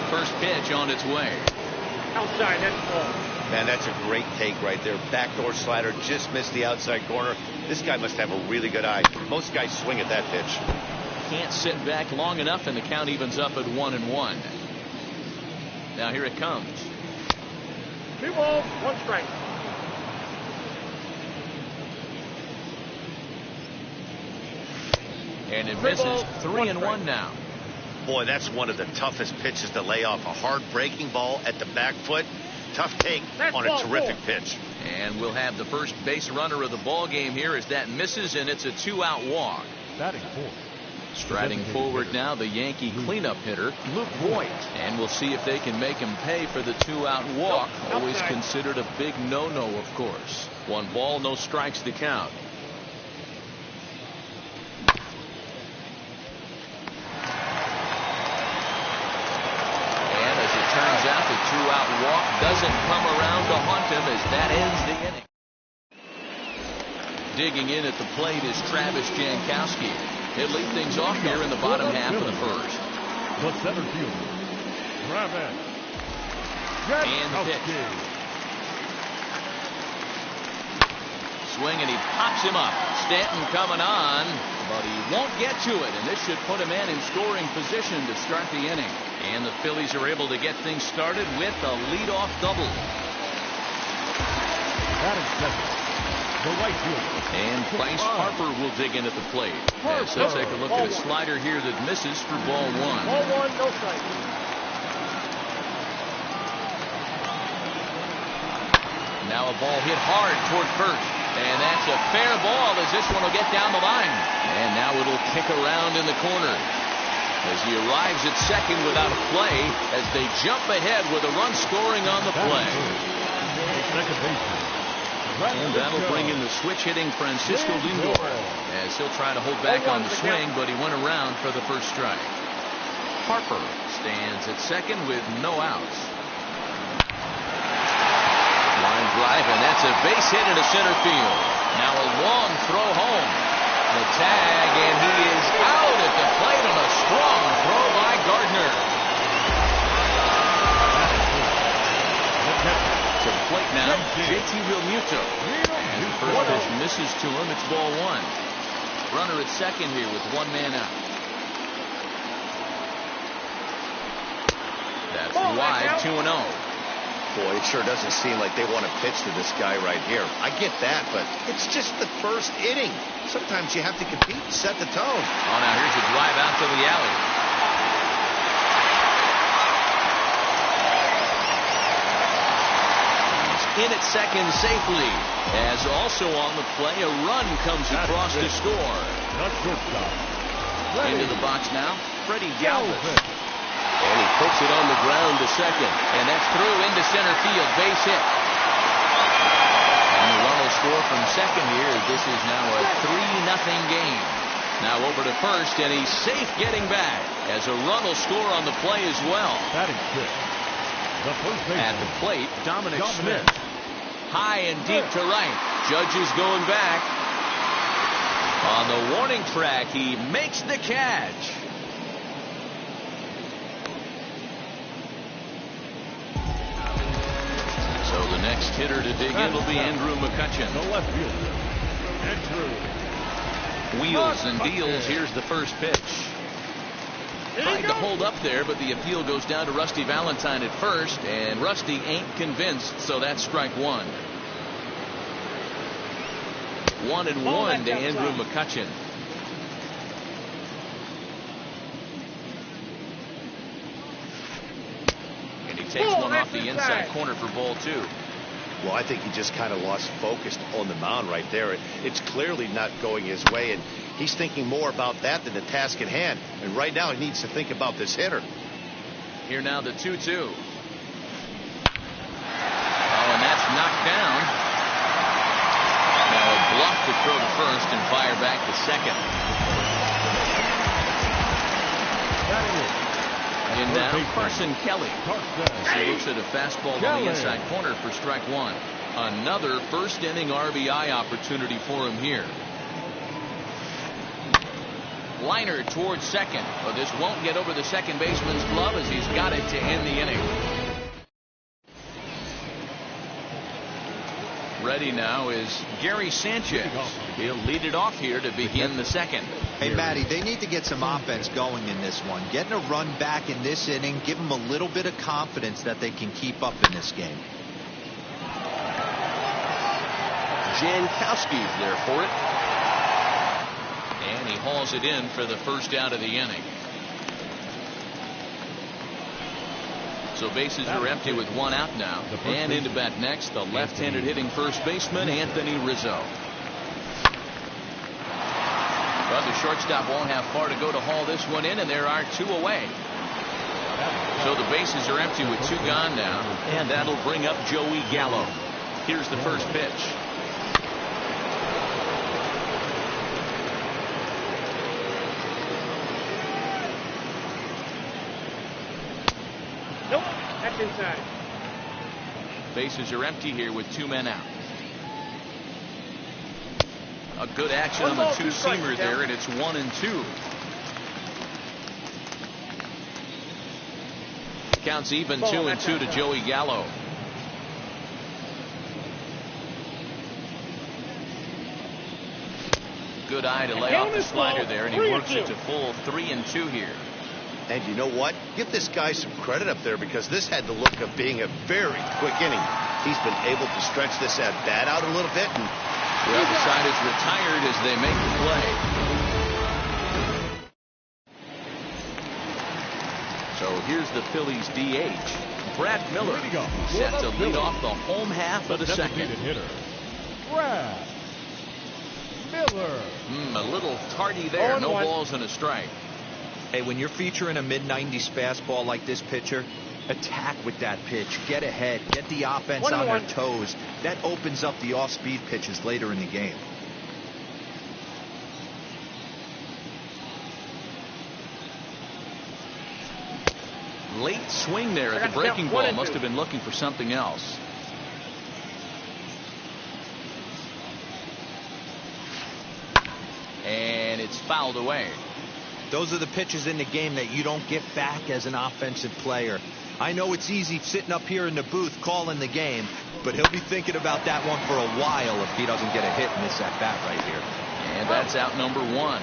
First pitch on its way. Outside, that's ball. Man, that's a great take right there. Backdoor slider, just missed the outside corner. This guy must have a really good eye. Most guys swing at that pitch. Can't sit back long enough, and the count evens up at 1-1. Now here it comes. 2 balls, 1 strike. And it misses. 3-1 now. Boy, that's one of the toughest pitches to lay off. A hard breaking ball at the back foot. Tough take on a terrific pitch. And we'll have the first base runner of the ball game here as that misses, and it's a 2-out walk. Batting fourth. Striding forward now, the Yankee cleanup hitter, Luke Voigt. And we'll see if they can make him pay for the 2-out walk. Always considered a big no-no, of course. 1 ball, no strikes to count. And as it turns out, the 2-out walk doesn't come around to haunt him as that ends the inning. Digging in at the plate is Travis Jankowski. He'll lead things off here in the bottom half of the first. The center fielder, Travis. And the pitch. Swing, and he pops him up. Stanton coming on, but he won't get to it, and this should put him in scoring position to start the inning. And the Phillies are able to get things started with a leadoff double. Batting second, the right fielder. And Bryce Harper will dig in at the plate. As he'll take a look at a slider here that misses for ball 1. Ball 1, no strike. Now a ball hit hard toward first. And that's a fair ball as this one will get down the line. And now it'll kick around in the corner as he arrives at second without a play as they jump ahead with a run scoring on the play. Second baseman. And that'll bring in the switch-hitting Francisco Lindor as he'll try to hold back on the swing, but he went around for the first strike. Harper stands at second with no outs. Line drive, and that's a base hit into center field. Now a long throw home. The tag, and he is out at the plate on a strong throw by Gardner. To the plate now, JT Realmuto. And the first pitch misses to him. It's ball 1. Runner at second here with 1 man out. That's wide, 2-0. Boy, it sure doesn't seem like they want to pitch to this guy right here. I get that, but it's just the first inning. Sometimes you have to compete and set the tone. Oh, now here's a drive out to the alley. He's in at second safely. As also on the play, a run comes across to score. Into the box now, Freddie Galvis. And he puts it on the ground to second. And that's through into center field. Base hit. And the run will score from second here. This is now a 3-0 game. Now over to first, and he's safe getting back as a run will score on the play as well. Batting fifth, the first baseman. At the plate, Dominic Smith. High and deep to right. Judge is going back. On the warning track, he makes the catch. So the next hitter to dig in will be Andrew McCutchen. The left fielder, Andrew. Wheels and deals. Here's the first pitch. Tried to hold up there, but the appeal goes down to Rusty Valentine at first, and Rusty ain't convinced, so that's strike 1. 1-1 to Andrew McCutchen. And he takes one off the inside corner for ball 2. Well, I think he just kind of lost focus on the mound right there. It's clearly not going his way, and he's thinking more about that than the task at hand. And right now he needs to think about this hitter. Here now the 2-2. Oh, and that's knocked down. Now a bluff to throw to first and fire back to second. In now, Carson Kelly. He looks at a fastball on the inside corner for strike 1. Another first inning RBI opportunity for him here. Liner towards second, but this won't get over the second baseman's glove as he's got it to end the inning. Ready now is Gary Sanchez. He'll lead it off here to begin the second. Hey, Matty, they need to get some offense going in this one. Getting a run back in this inning, give them a little bit of confidence that they can keep up in this game. Jankowski's there for it. And he hauls it in for the first out of the inning. So bases are empty with one out now. And into bat next, the left-handed hitting first baseman, Anthony Rizzo. But the shortstop won't have far to go to haul this one in, and there are two away. So the bases are empty with two gone now, and that'll bring up Joey Gallo. Here's the first pitch. Nope, that's inside. Bases are empty here with two men out. A good action on the two-seamer there, and it's 1-2. Counts even 2-2 to Joey Gallo. Good eye to lay off the slider there, and he works it to full 3-2 here. And you know what? Give this guy some credit up there, because this had the look of being a very quick inning. He's been able to stretch this at bat out a little bit. And the other side is retired as they make the play. So here's the Phillies DH. Brad Miller set to lead off the home half of the second. Hitter, Brad Miller. A little tardy there. No balls and a strike. Hey, when you're featuring a mid-90s fastball like this pitcher, attack with that pitch. Get ahead. Get the offense on their toes. That opens up the off-speed pitches later in the game. Late swing there at the breaking ball. Must have been looking for something else. And it's fouled away. Those are the pitches in the game that you don't get back as an offensive player. I know it's easy sitting up here in the booth calling the game, but he'll be thinking about that one for a while if he doesn't get a hit in this at-bat right here. And that's out number one.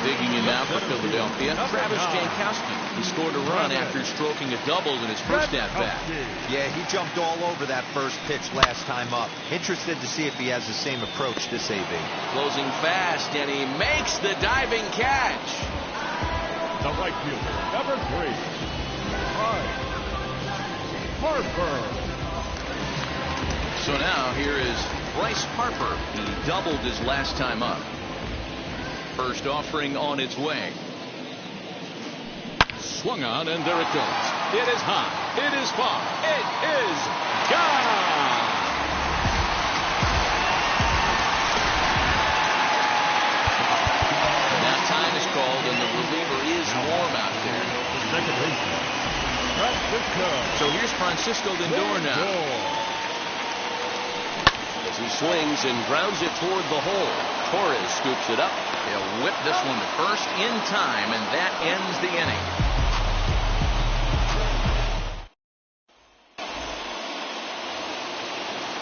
Digging in now for Philadelphia, Travis Jankowski. He scored a run after stroking a double in his first at-bat. Yeah, he jumped all over that first pitch last time up. Interested to see if he has the same approach this AB. Closing fast, and he makes the diving catch. The right fielder, number 3, Harper. So now here is Bryce Harper. He doubled his last time up. First offering on its way. Swung on, and there it goes. It is high. It is far. It is gone. Now time is called, and the reliever is warm out there. Second baseman, Francisco. So here's Francisco Lindor now. As he swings and grounds it toward the hole. Torres scoops it up. He'll whip this one to first in time, and that ends the inning.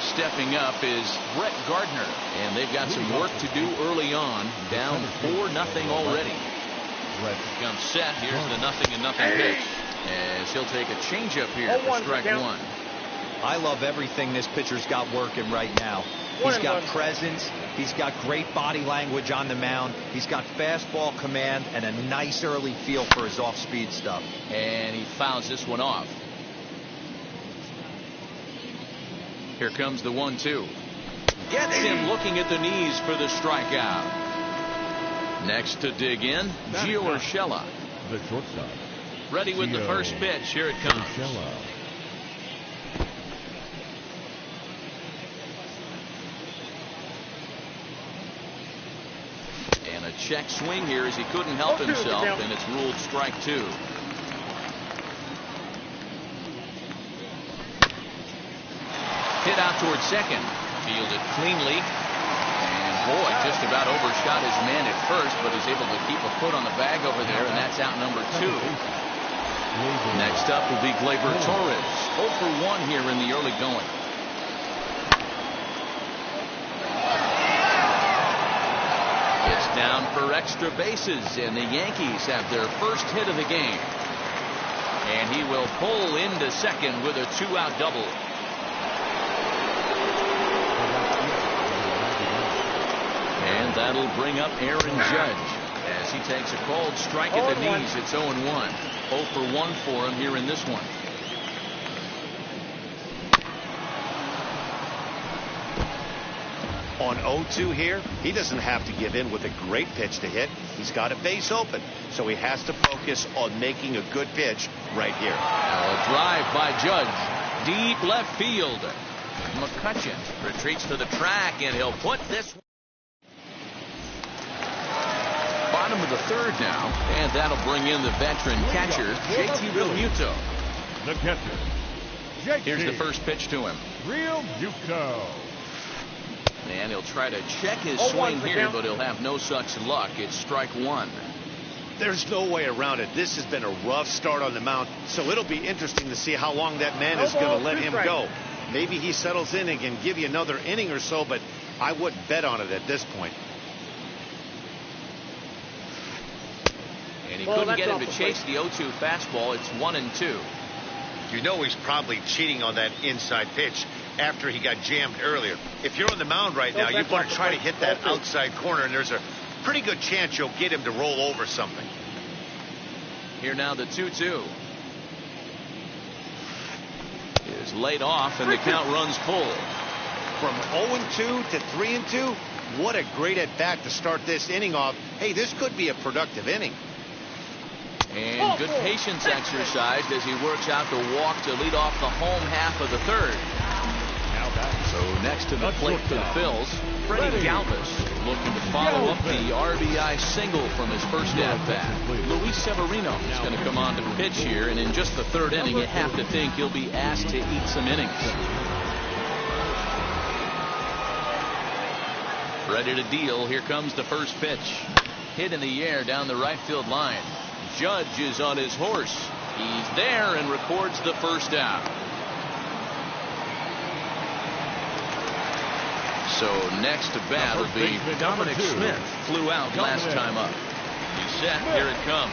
Stepping up is Brett Gardner, and they've got some work to do early on. Down 4-0 already. Comes set. Here's the 0-0 pitch, as he'll take a changeup here for strike one. I love everything this pitcher's got working right now. He's got presence. He's got great body language on the mound. He's got fastball command and a nice early feel for his off-speed stuff. And he fouls this one off. Here comes the 1-2. Gets him looking at the knees for the strikeout. Next to dig in, Gio Urshela. The shortstop. Ready with the first pitch. Here it comes. And a check swing here as he couldn't help himself, and it's ruled strike two. Hit out towards second. Fielded cleanly. Boy, just about overshot his man at first, but he's able to keep a foot on the bag over there, and that's out number 2. Next up will be Gleyber Torres. 0 for 1 here in the early going. It's down for extra bases, and the Yankees have their first hit of the game. And he will pull into second with a 2-out double. And that'll bring up Aaron Judge as he takes a cold strike at the knees. It's 0-1. 0 for 1 for him here in this one. On 0-2 here, he doesn't have to give in with a great pitch to hit. He's got a base open, so he has to focus on making a good pitch right here. Now a drive by Judge. Deep left field. McCutcheon retreats to the track, and he'll put this one. Bottom of the third now, and that'll bring in the veteran catcher, JT Realmuto. The catcher, JT. Here's the first pitch to him. Realmuto. And he'll try to check his swing here, but he'll have no such luck. It's strike 1. There's no way around it. This has been a rough start on the mound, so it'll be interesting to see how long that man is going to let him go. Maybe he settles in and can give you another inning or so, but I wouldn't bet on it at this point. And he couldn't get him to chase the 0-2 fastball. It's 1-2. You know he's probably cheating on that inside pitch after he got jammed earlier. If you're on the mound right now, you want to try to hit that outside corner, and there's a pretty good chance you'll get him to roll over something. Here now the 2-2 is laid off, and the count runs full. From 0-2 to 3-2, what a great at bat to start this inning off. Hey, this could be a productive inning. And good patience exercised as he works out the walk to lead off the home half of the third. So next to the plate for the Phils, Freddie Galvis looking to follow up the RBI single from his first at-bat. Luis Severino is going to come on to pitch here, and in just the third inning, you have to think he'll be asked to eat some innings. Ready to deal. Here comes the first pitch. Hit in the air down the right field line. Judge is on his horse. He's there and records the first out. So next to bat will be Dominic Smith. Flew out last time up. He's set. Here it comes.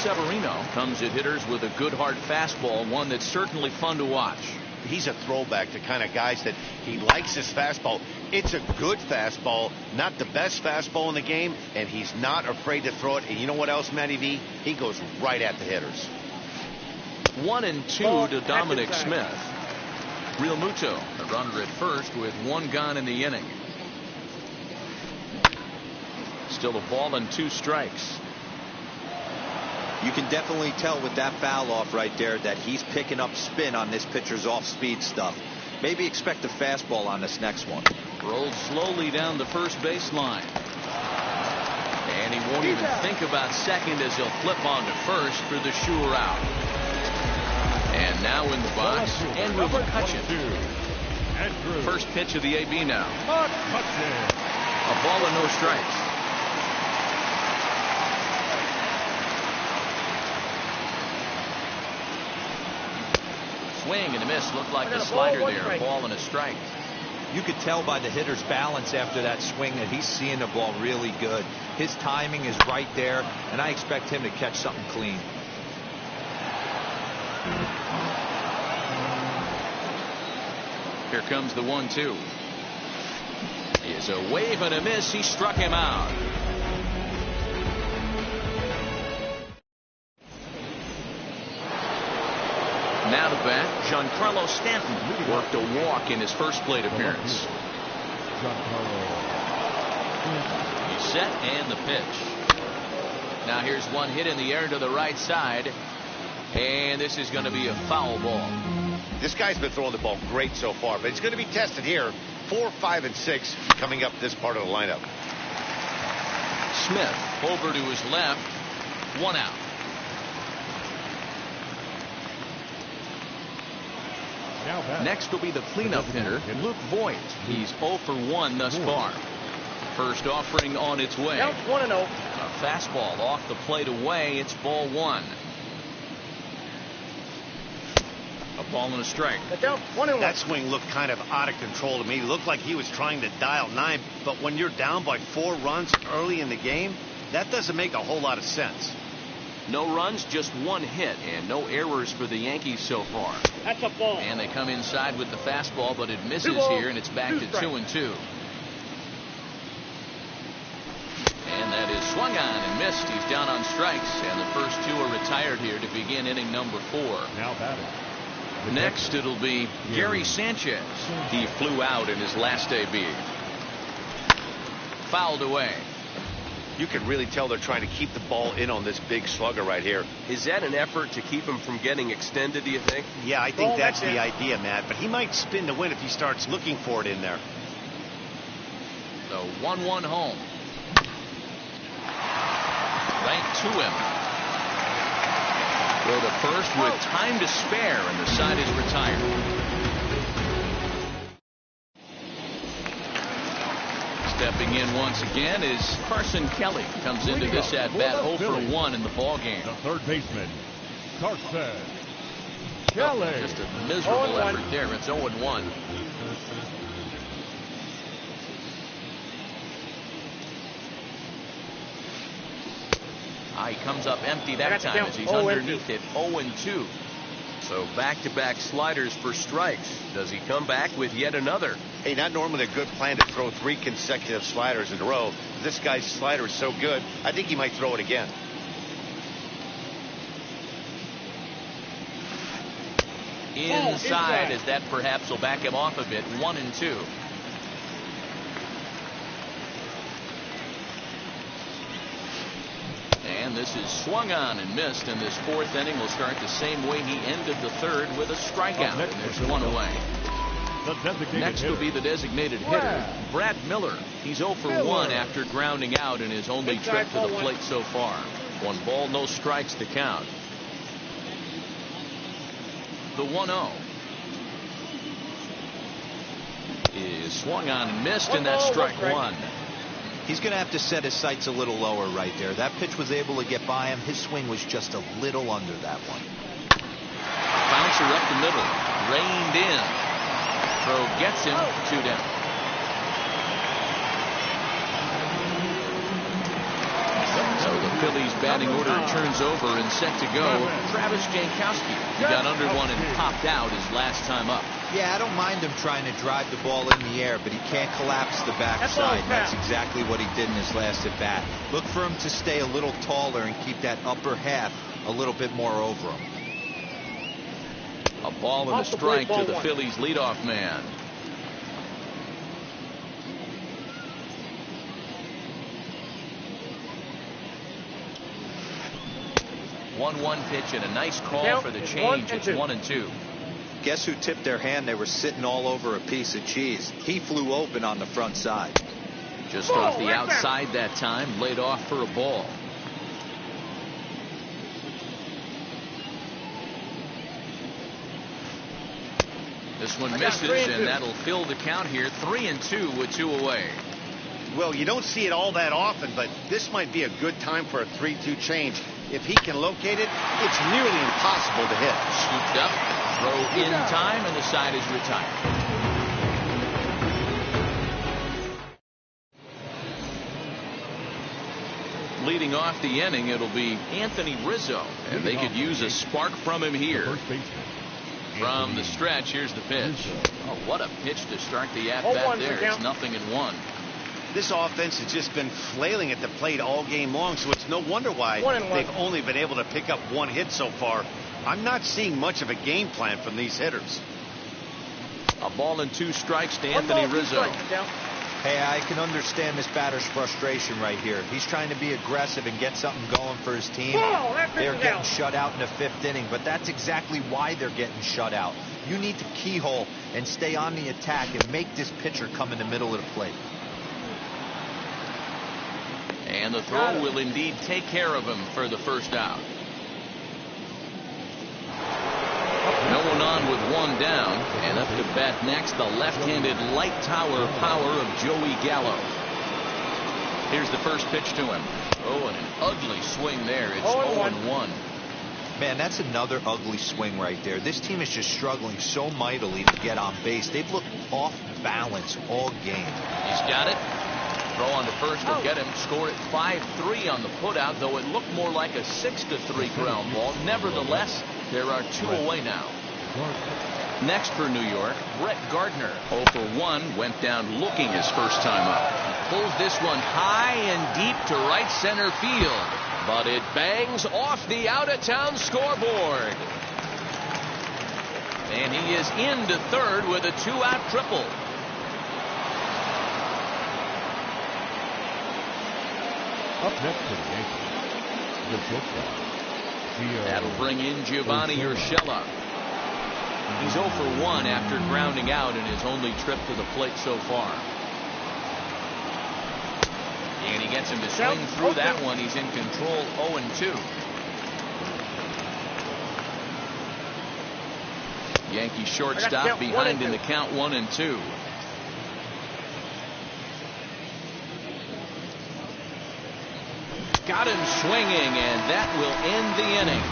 Severino comes at hitters with a good hard fastball, one that's certainly fun to watch. He's a throwback to kind of guys that he likes his fastball. It's a good fastball, not the best fastball in the game, and he's not afraid to throw it. And you know what else, Matty V? He goes right at the hitters. 1-2 to Dominic Smith. Realmuto, a runner at first with 1 gone in the inning. Still a ball and 2 strikes. You can definitely tell with that foul off right there that he's picking up spin on this pitcher's off-speed stuff. Maybe expect a fastball on this next one. Rolled slowly down the first baseline. And he won't even think about second as he'll flip on to first for the sure out. And now in the box, Andrew McCutcheon. First pitch of the AB now. A ball and no strikes. Swing and a miss. Looked like the slider there. A ball and a strike. You could tell by the hitter's balance after that swing that he's seeing the ball really good. His timing is right there, and I expect him to catch something clean. Here comes the 1-2. Is a wave and a miss. He struck him out. Now to bat, Giancarlo Stanton worked a walk in his first plate appearance. He's set and the pitch. Now here's one hit in the air to the right side, and this is going to be a foul ball. This guy's been throwing the ball great so far, but it's going to be tested here. 4, 5, and 6 coming up this part of the lineup. Smith over to his left. 1 out. Next will be the cleanup hitter, Luke Voigt. He's 0 for 1 thus far. First offering on its way. Counts 1-0. A fastball off the plate away. It's ball 1. A ball and a strike. Down 1-1. That swing looked kind of out of control to me. Looked like he was trying to dial 9, but when you're down by 4 runs early in the game, that doesn't make a whole lot of sense. No runs, just 1 hit, and no errors for the Yankees so far. That's a ball. And they come inside with the fastball, but it misses 2 balls, here, and it's back 2 to strikes. 2-2. And that is swung on and missed. He's down on strikes, and the first 2 are retired here to begin inning number 4. Now batting. Next, it'll be Gary Sanchez. He flew out in his last debut. Fouled away. You can really tell they're trying to keep the ball in on this big slugger right here. Is that an effort to keep him from getting extended, do you think? Yeah, I think that's the idea, Matt. But he might spin to win if he starts looking for it in there. So 1-1 home. Right to him. Throw to first with time to spare, and the side is retired. Stepping in once again is Carson Kelly. Comes into this at-bat 0 for 1 in the ball game. The third baseman, Carson Kelly. Just a miserable effort there. It's 0-1. He comes up empty that time as he's underneath it. 0-2. So back-to-back sliders for strikes. Does he come back with yet another? Hey, not normally a good plan to throw 3 consecutive sliders in a row. This guy's slider is so good, I think he might throw it again. Inside, as that perhaps will back him off a bit. 1-2. And this is swung on and missed, and this 4th inning will start the same way he ended the 3rd with a strikeout. And there's 1 away. Next will be the designated hitter, Brad Miller. He's 0 for 1 after grounding out in his only trip to the plate so far. 1 ball, no strikes to count. The 1-0 is swung on and missed, and that's strike 1. He's going to have to set his sights a little lower right there. That pitch was able to get by him. His swing was just a little under that one. Bouncer up the middle. Reined in. Throw gets him. 2 down. So the Phillies batting order turns over and set to go. Travis Jankowski. He got under one and popped out his last time up. Yeah, I don't mind him trying to drive the ball in the air, but he can't collapse the backside. That's exactly what he did in his last at bat. Look for him to stay a little taller and keep that upper half a little bit more over him. A ball and a strike to the Phillies leadoff man. One pitch and a nice call for the change. It's 1-2. Guess who tipped their hand? They were sitting all over a piece of cheese. He flew open on the front side. Just off the outside that time, laid off for a ball. This one misses, and that'll fill the count here. 3-2 with 2 away. Well, you don't see it all that often, but this might be a good time for a 3-2 change. If he can locate it, it's nearly impossible to hit. Scooped up, throw in time, and the side is retired. Leading off the inning, it'll be Anthony Rizzo, and they could use a spark from him here. From the stretch, here's the pitch. Oh, what a pitch to start the at-bat there. It's 0-1. This offense has just been flailing at the plate all game long, so it's no wonder why they've only been able to pick up 1 hit so far. I'm not seeing much of a game plan from these hitters. A ball and 2 strikes to Anthony Rizzo. Hey, I can understand this batter's frustration right here. He's trying to be aggressive and get something going for his team. They're getting shut out in the 5th inning, but that's exactly why they're getting shut out. You need to keyhole and stay on the attack and make this pitcher come in the middle of the plate. And the throw will indeed take care of him for the first out. No going on with one down. And up to bat next, the left-handed light tower power of Joey Gallo. Here's the first pitch to him. Oh, and an ugly swing there. It's 0-1. Man, that's another ugly swing right there. This team is just struggling so mightily to get on base. They've looked off balance all game. He's got it. Throw on to first will get him. Score at 5-3 on the putout, though it looked more like a 6-3 ground ball. Nevertheless, there are 2 away now. Next for New York, Brett Gardner. 0 for 1, went down looking his first time up. Pulls this one high and deep to right center field, but it bangs off the out-of-town scoreboard. And he is into third with a 2-out triple. Up next to the Yankees, the shortstop. That'll bring in Giovanni Urshela. He's 0 for 1 after grounding out in his only trip to the plate so far. And he gets him to swing through that one. He's in control, 0-2. Yankee shortstop behind in the count, 1-2. Got him swinging, and that will end the inning.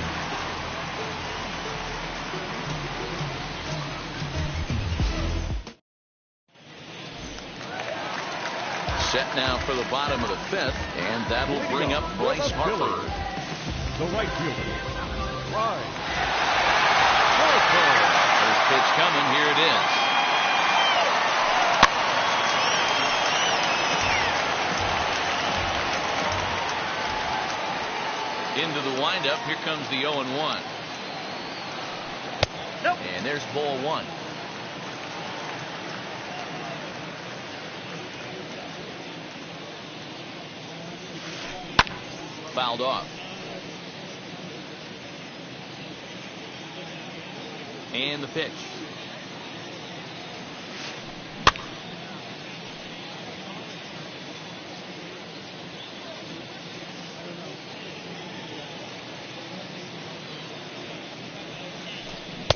Set now for the bottom of the 5th, and that'll bring up Bryce Harper. The right fielder, Bryce Harper. First pitch coming. Here it is. Into the windup. Here comes the 0-1. Nope. And there's ball 1. Fouled off. And the pitch.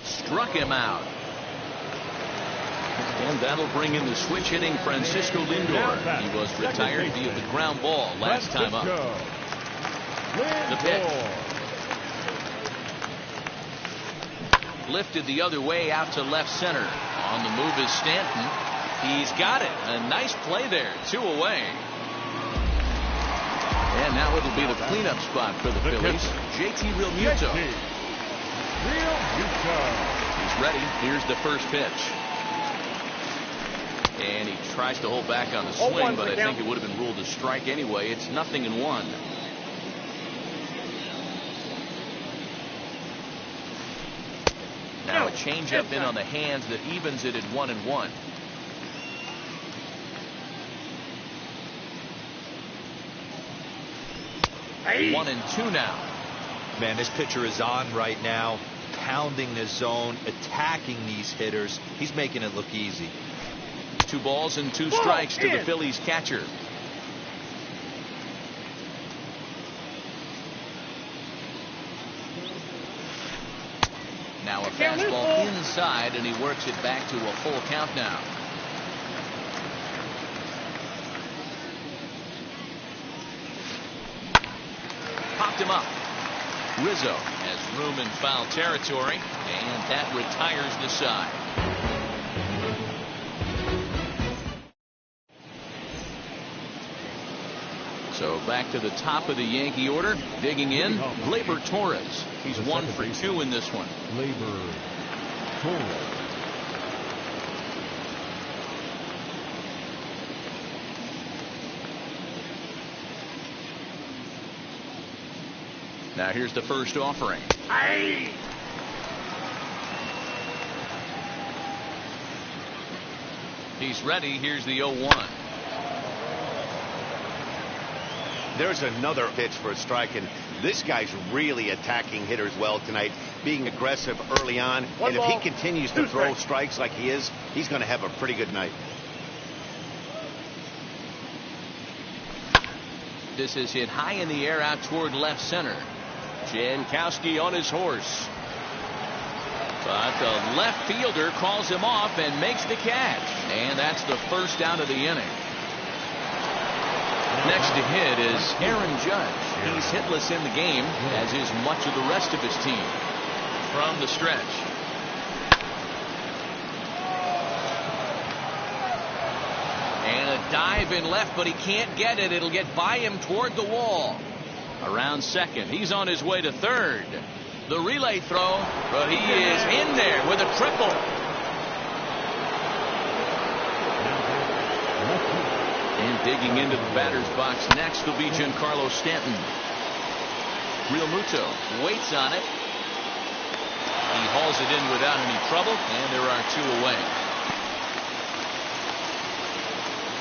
Struck him out. And that'll bring in the switch hitting Francisco Lindor. He was retired via the ground ball last time up. The pitch. Lifted the other way out to left center. On the move is Stanton. He's got it. A nice play there. 2 away. And now it'll be the cleanup spot for the Phillies. JT Realmuto. He's ready. Here's the first pitch. And he tries to hold back on the swing, but I think it would have been ruled a strike anyway. It's 0-1. Now a changeup in on the hands that evens it at 1-1. Hey. 1-2 now. Man, this pitcher is on right now, pounding the zone, attacking these hitters. He's making it look easy. 2 balls and 2 strikes to the Phillies catcher. Now a fastball inside, and he works it back to a full count now. Popped him up. Rizzo has room in foul territory, and that retires the side. So back to the top of the Yankee order. Digging in, Gleyber Torres. He's 1 for 2 in this one. Gleyber Torres. Now here's the first offering. Hey. He's ready. Here's the 0-1. There's another pitch for a strike, and this guy's really attacking hitters well tonight, being aggressive early on. And if he continues to throw strikes like he is, he's going to have a pretty good night. This is hit high in the air out toward left center. Jankowski on his horse. But the left fielder calls him off and makes the catch. And that's the first out of the inning. Next to hit is Aaron Judge. He's hitless in the game, as is much of the rest of his team. From the stretch. And a dive in left, but he can't get it. It'll get by him toward the wall. Around second. He's on his way to third. The relay throw, but he is in there with a triple. And digging into the batter's box next will be Giancarlo Stanton. Real Muto waits on it. He hauls it in without any trouble, and there are two away.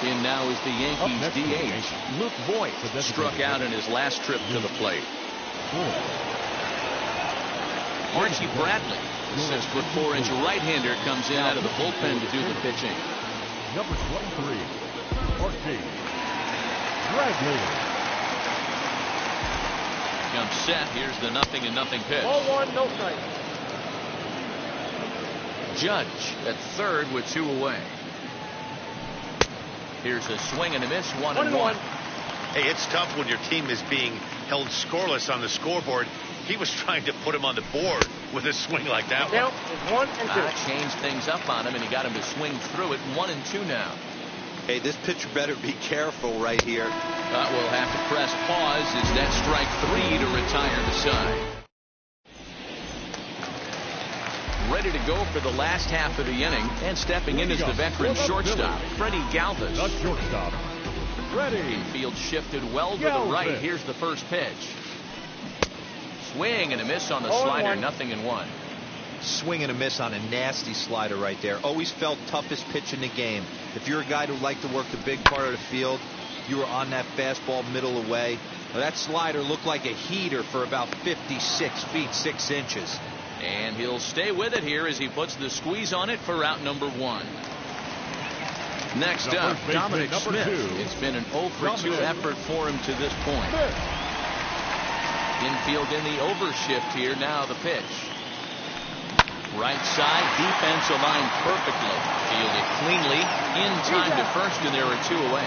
In now is the Yankees DH. Luke Voigt struck out in his last trip to the plate. Archie Bradley, the 6'4" right-hander, comes in out of the bullpen to do the pitching. Number 23, Archie Bradley. Comes set. Here's the 0-0 pitch. 0-1, no strike. Judge at third with two away. Here's a swing and a miss. 1-1. Hey, it's tough when your team is being held scoreless on the scoreboard. He was trying to put him on the board with a swing like that Count is 1 and 2. Changed things up on him, and he got him to swing through it. 1-2 now. Hey, this pitcher better be careful right here. But we'll have to press pause as that strike 3 to retire the side. Ready to go for the last half of the inning, and stepping in is the veteran shortstop, Freddie Galvis. The shortstop, Freddie. Field shifted well to the right. Here's the first pitch. Swing and a miss on the slider. 0-1. Swing and a miss on a nasty slider right there. Always felt toughest pitch in the game. If you're a guy who liked to work the big part of the field, you were on that fastball middle away. Well, that slider looked like a heater for about 56 feet 6 inches. And he'll stay with it here as he puts the squeeze on it for out number 1. Next up, Dominic Smith. It's been an 0-for-2 effort for him to this point. Infield in the overshift here. Now the pitch. Right side, defense aligned perfectly. Fielded cleanly, in time to first, and there are two away.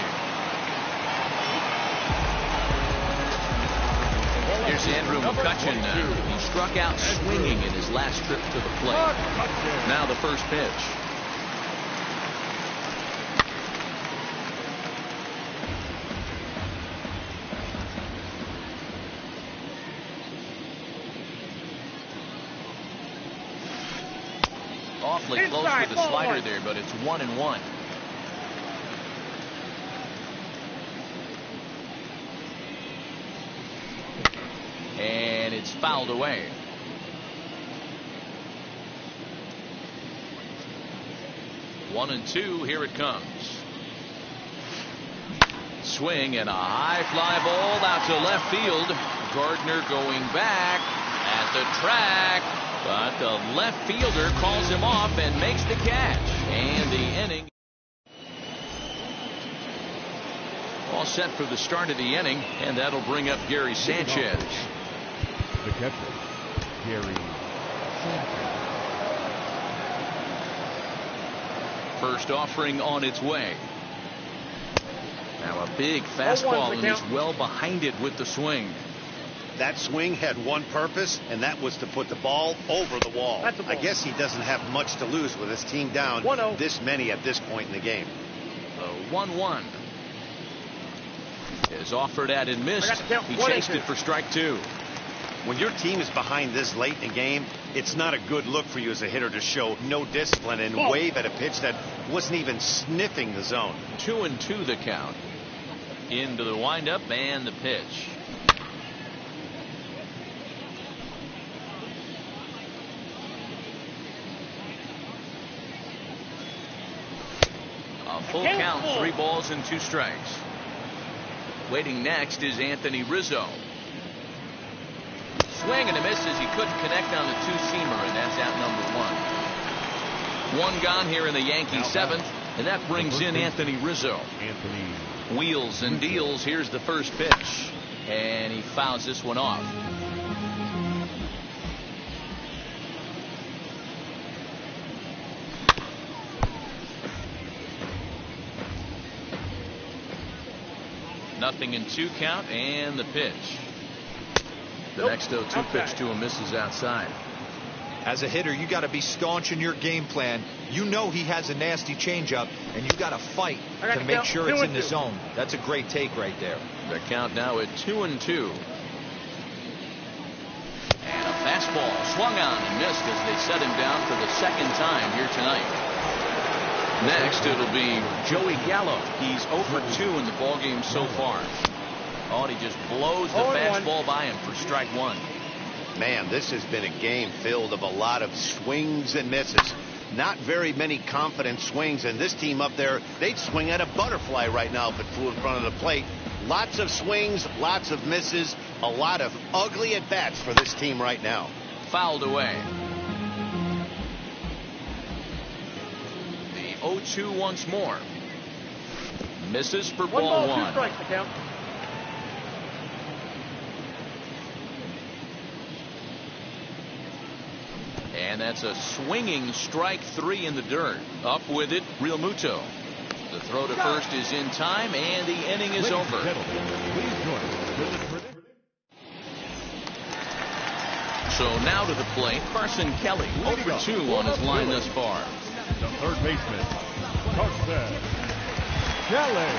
Here's Andrew McCutchen now. He struck out swinging in his last trip to the plate. Now the first pitch. Awfully close with the slider there, but it's 1-1. And it's fouled away. One and two. Here it comes. Swing and a high fly ball out to left field. Gardner going back at the track, but the left fielder calls him off and makes the catch. And the inning all set for the start of the inning, and that'll bring up Gary Sanchez. The catcher, Gary Sanchez. First offering on its way. Now a big fastball, and he's well behind it with the swing. That swing had one purpose, and that was to put the ball over the wall. I guess he doesn't have much to lose with his team down this many at this point in the game. The 1-1 is offered at and missed. He chased it for strike two. When your team is behind this late in the game, it's not a good look for you as a hitter to show no discipline and wave at a pitch that wasn't even sniffing the zone. 2-2 the count. Into the windup and the pitch. A full count, 3 balls and 2 strikes. Waiting next is Anthony Rizzo. Swing and a miss as he couldn't connect on the two-seamer, and that's out number 1. One gone here in the Yankee 7th, and that brings in Anthony Rizzo. Wheels and deals. Here's the first pitch, and he fouls this one off. 0-2 count and the pitch. The next 0-2 pitch to him misses outside. As a hitter, you got to be staunch in your game plan. You know he has a nasty changeup, and you got to fight to make sure it's in the zone. That's a great take right there. The count now at 2-2. And a fastball swung on and missed as they set him down for the second time here tonight. Next, it'll be Joey Gallo. He's 0 for 2 in the ballgame so far. Oh, and he just blows the fastball by him for strike one. Man, this has been a game filled of a lot of swings and misses. Not very many confident swings, and this team up there, they'd swing at a butterfly right now if it flew in front of the plate. Lots of swings, lots of misses, a lot of ugly at-bats for this team right now. Fouled away. The 0-2 once more. Misses for ball one. 2 strikes, the count. And that's a swinging strike 3 in the dirt. Up with it, Real Muto. The throw to first is in time, and the inning is over. So now to the plate, Carson Kelly, 0 for 2 on his line thus far. The third baseman, Carson Kelly.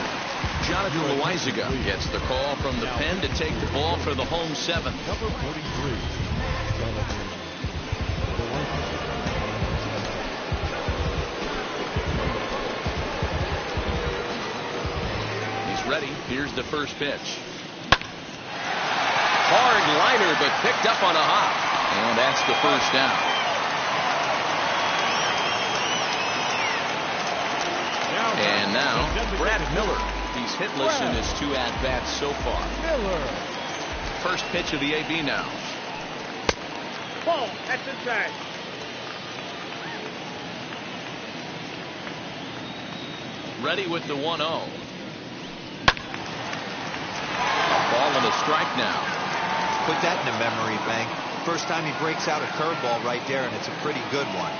Jonathan Loizaga gets the call from the pen to take the ball for the home seventh. Number 43, Jonathan. He's ready. Here's the first pitch. Hard liner, but picked up on a hop. And that's the first down. And now, Brad Miller. He's hitless in his 2 at-bats so far. First pitch of the AB now. Ball, that's inside. Ready with the 1-0. Ball and a strike now. Put that in the memory bank. First time he breaks out a curveball right there, and it's a pretty good one.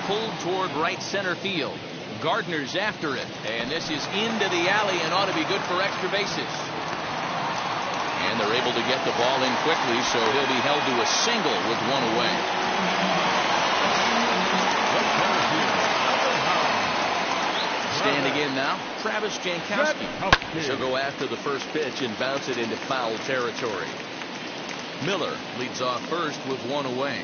Pulled toward right center field. Gardner's after it, and this is into the alley and ought to be good for extra bases. And they're able to get the ball in quickly, so he'll be held to a single with 1 away. Standing in now, Travis Jankowski. She'll go after the first pitch and bounce it into foul territory. Miller leads off first with 1 away.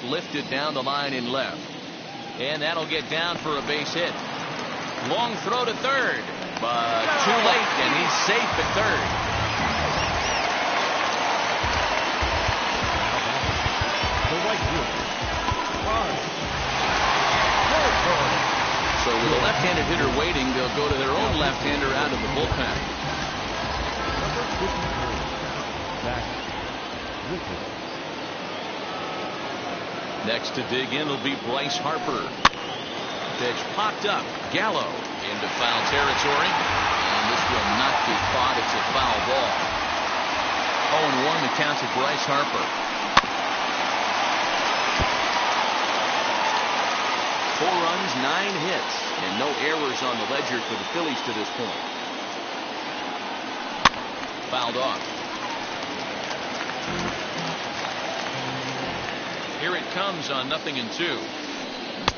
Lifted down the line in left. And that'll get down for a base hit. Long throw to third, but too late, and he's safe at third. So with a left-handed hitter waiting, they'll go to their own left-hander out of the bullpen. Next to dig in will be Bryce Harper. Pitch popped up. Gallo into foul territory. And this will not be caught. It's a foul ball. 0-1 the count to Bryce Harper. 4 runs, 9 hits, and no errors on the ledger for the Phillies to this point. Fouled off. Here it comes on 0-2.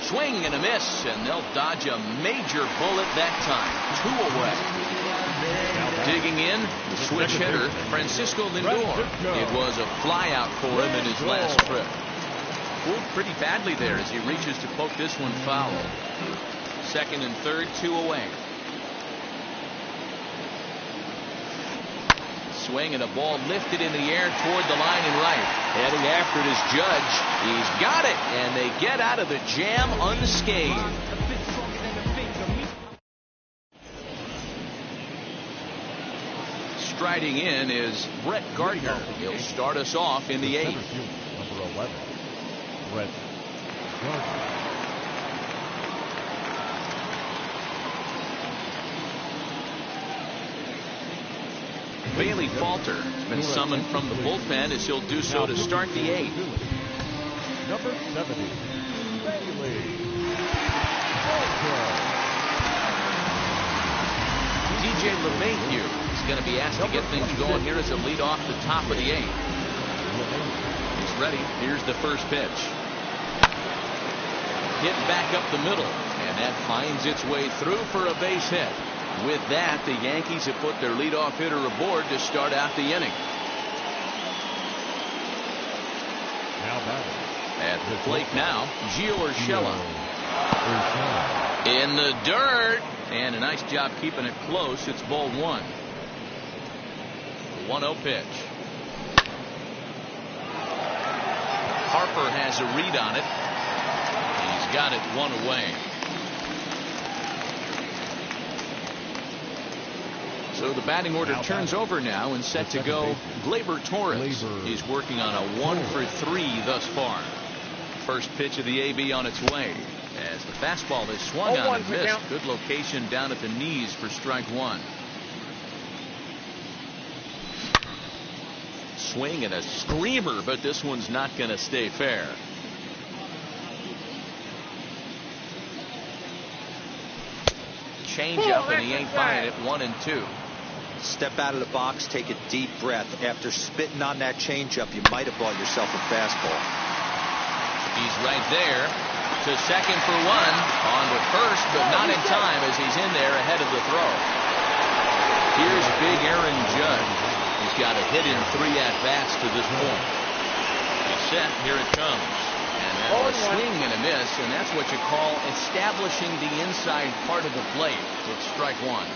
Swing and a miss, and they'll dodge a major bullet that time. 2 away. Digging in, the switch hitter, Francisco Lindor. It was a flyout for him in his last trip. Fooled pretty badly there as he reaches to poke this one foul. Second and third, 2 away. Swing and a ball lifted in the air toward the line and right. Heading after it is Judge. He's got it, and they get out of the jam unscathed. Striding in is Brett Gardner. He'll start us off in the 8th. Number 11, Brett Gardner. Bailey Falter has been summoned from the bullpen as he'll do so to start the 8th. Number 70, Bailey DJ LeMahieu is going to be asked to get things going here as a lead off the top of the 8th. He's ready. Here's the first pitch. Hit back up the middle, and that finds its way through for a base hit. With that, the Yankees have put their leadoff hitter aboard to start out the inning. At the plate now, Gio Urshela. In the dirt, and a nice job keeping it close. It's ball 1. The 1-0 pitch. Harper has a read on it. He's got it 1 away. So the batting order turns over now and set to go. Gleyber Torres is working on a 1-for-3 thus far. First pitch of the AB on its way as the fastball is swung on and missed. Good location down at the knees for strike 1. Swing and a screamer, but this one's not going to stay fair. Change up, and he ain't buying it. 1-2. Step out of the box, take a deep breath. After spitting on that changeup, you might have bought yourself a fastball. He's right there to second for 1. On to first, but not in time as he's in there ahead of the throw. Here's big Aaron Judge. He's got a hit in 3 at-bats to this point. He's set. Here it comes. And that's a swing and a miss, and that's what you call establishing the inside part of the plate. It's strike 1.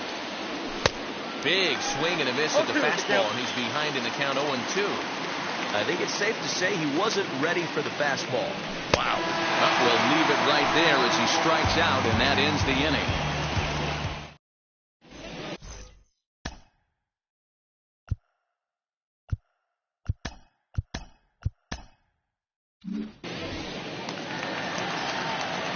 Big swing and a miss at the fastball, and he's behind in the count 0-2. I think it's safe to say he wasn't ready for the fastball. Wow. We'll leave it right there as he strikes out, and that ends the inning.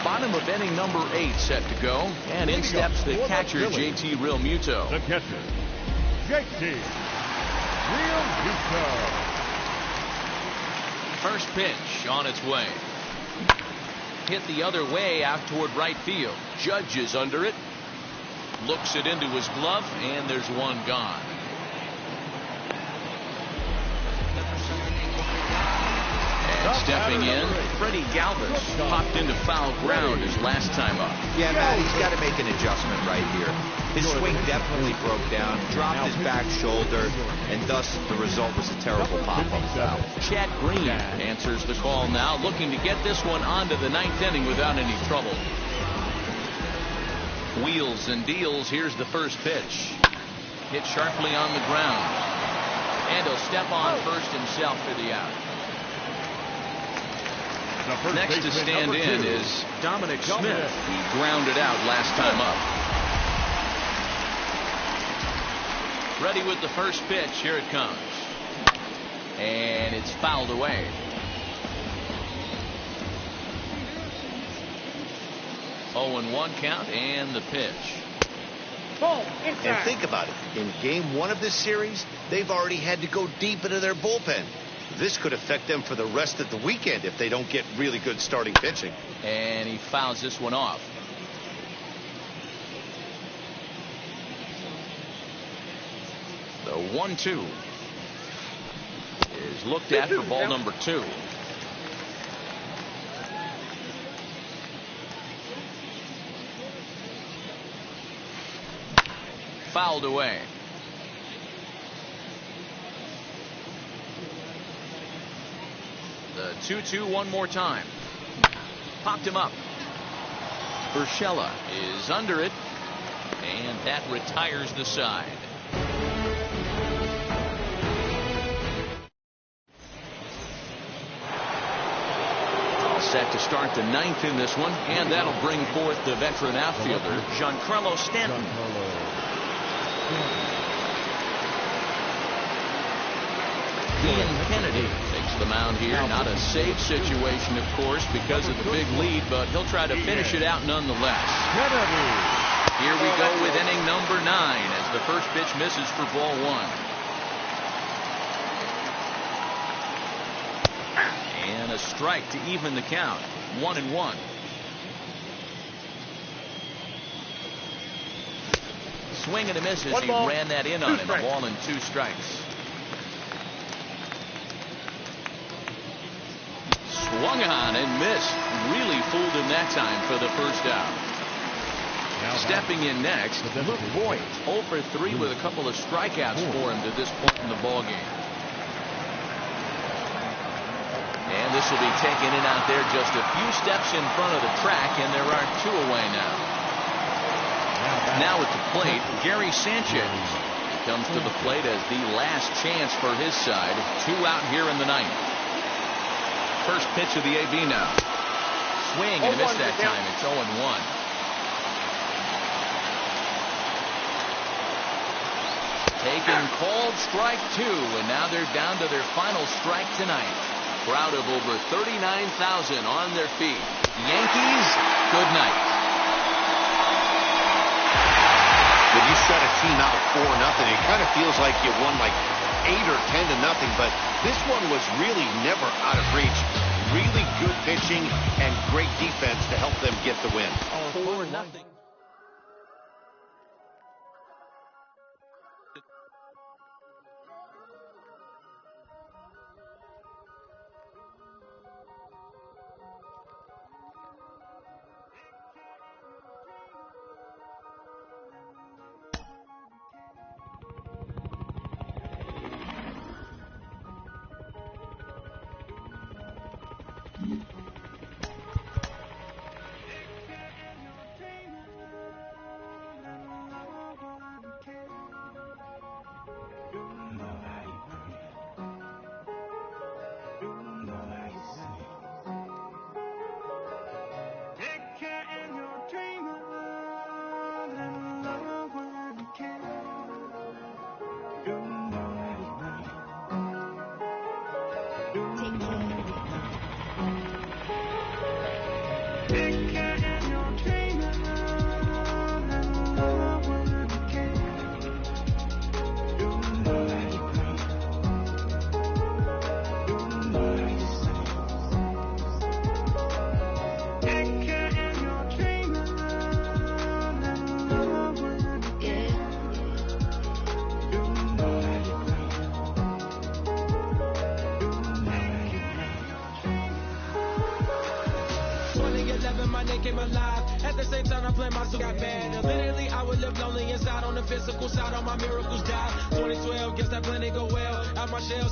Bottom of inning number 8 set to go, and in steps the catcher, JT Realmuto. The catcher, JT Realmuto. First pitch on its way. Hit the other way out toward right field. Judge is under it. Looks it into his glove, and there's one gone. And stepping in, Freddie Galvis popped into foul ground his last time up. Yeah, Matt, he's got to make an adjustment right here. His swing definitely broke down, dropped his back shoulder, and thus the result was a terrible pop-up foul. Chad Green answers the call now, looking to get this one onto the 9th inning without any trouble. Wheels and deals. Here's the first pitch. Hit sharply on the ground. And he'll step on first himself for the out. Next to stand in is Dominic Smith. He grounded out last time up. Ready with the first pitch. Here it comes. And it's fouled away. Oh, and 1 count, and the pitch. And think about it. In game 1 of this series, they've already had to go deep into their bullpen. This could affect them for the rest of the weekend if they don't get really good starting pitching. And he fouls this one off. The 1-2 is looked at for ball number 2. Fouled away. The 2-2 one more time. Popped him up. Urshela is under it, and that retires the side. All set to start the 9th in this one, and that'll bring forth the veteran outfielder, Giancarlo Stanton. Ian Kennedy takes the mound here. Not a safe situation, of course, because of the big lead, but he'll try to finish it out nonetheless. Here we go with inning number 9 as the first pitch misses for ball 1. And a strike to even the count. 1-1. swing and a miss as he ran that in on him. A ball and 2 strikes. Swung on and missed. Really fooled him that time for the first out. Stepping in next, Luke Voigt, 0 for 3 with a couple of strikeouts for him to this point in the ballgame. And this will be taken in out there just a few steps in front of the track, and there are 2 away now. Now at the plate, Gary Sanchez comes to the plate as the last chance for his side. 2 out here in the ninth. First pitch of the AB now. Swing and a miss that time. It's 0-1. Taken called strike 2, and now they're down to their final strike tonight. Crowd of over 39,000 on their feet. Yankees, good night. When you shut a team out 4-0, it kind of feels like you won like 8 or 10-0, but this one was really never out of reach. Really good pitching and great defense to help them get the win. 4-0.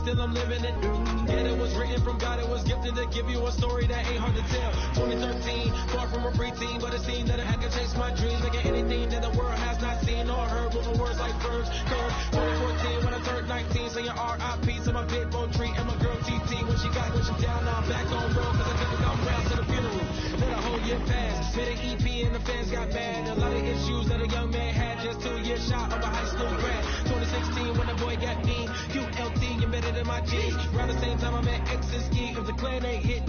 Still I'm living it. Yeah, it was written from God. It was gifted to give you a story that ain't hard to tell. 2013, far from a preteen, but it seemed that I had to chase my dreams, making anything that the world has not seen or heard. Moving words like verbs, curves. 2014, when I turned 19, saying R.I.P. to my big bone tree and my girl TT. When she got down, now I'm back on road, cause I took a come round to the funeral. Let a whole year pass. Made an EP and the fans got mad. A lot of issues that a young man had, just 2 years shot of a high school grad. 2016, when the boy got me, QLT, you better than my G. Around the same time I met X and Ski. If the clan ain't hit,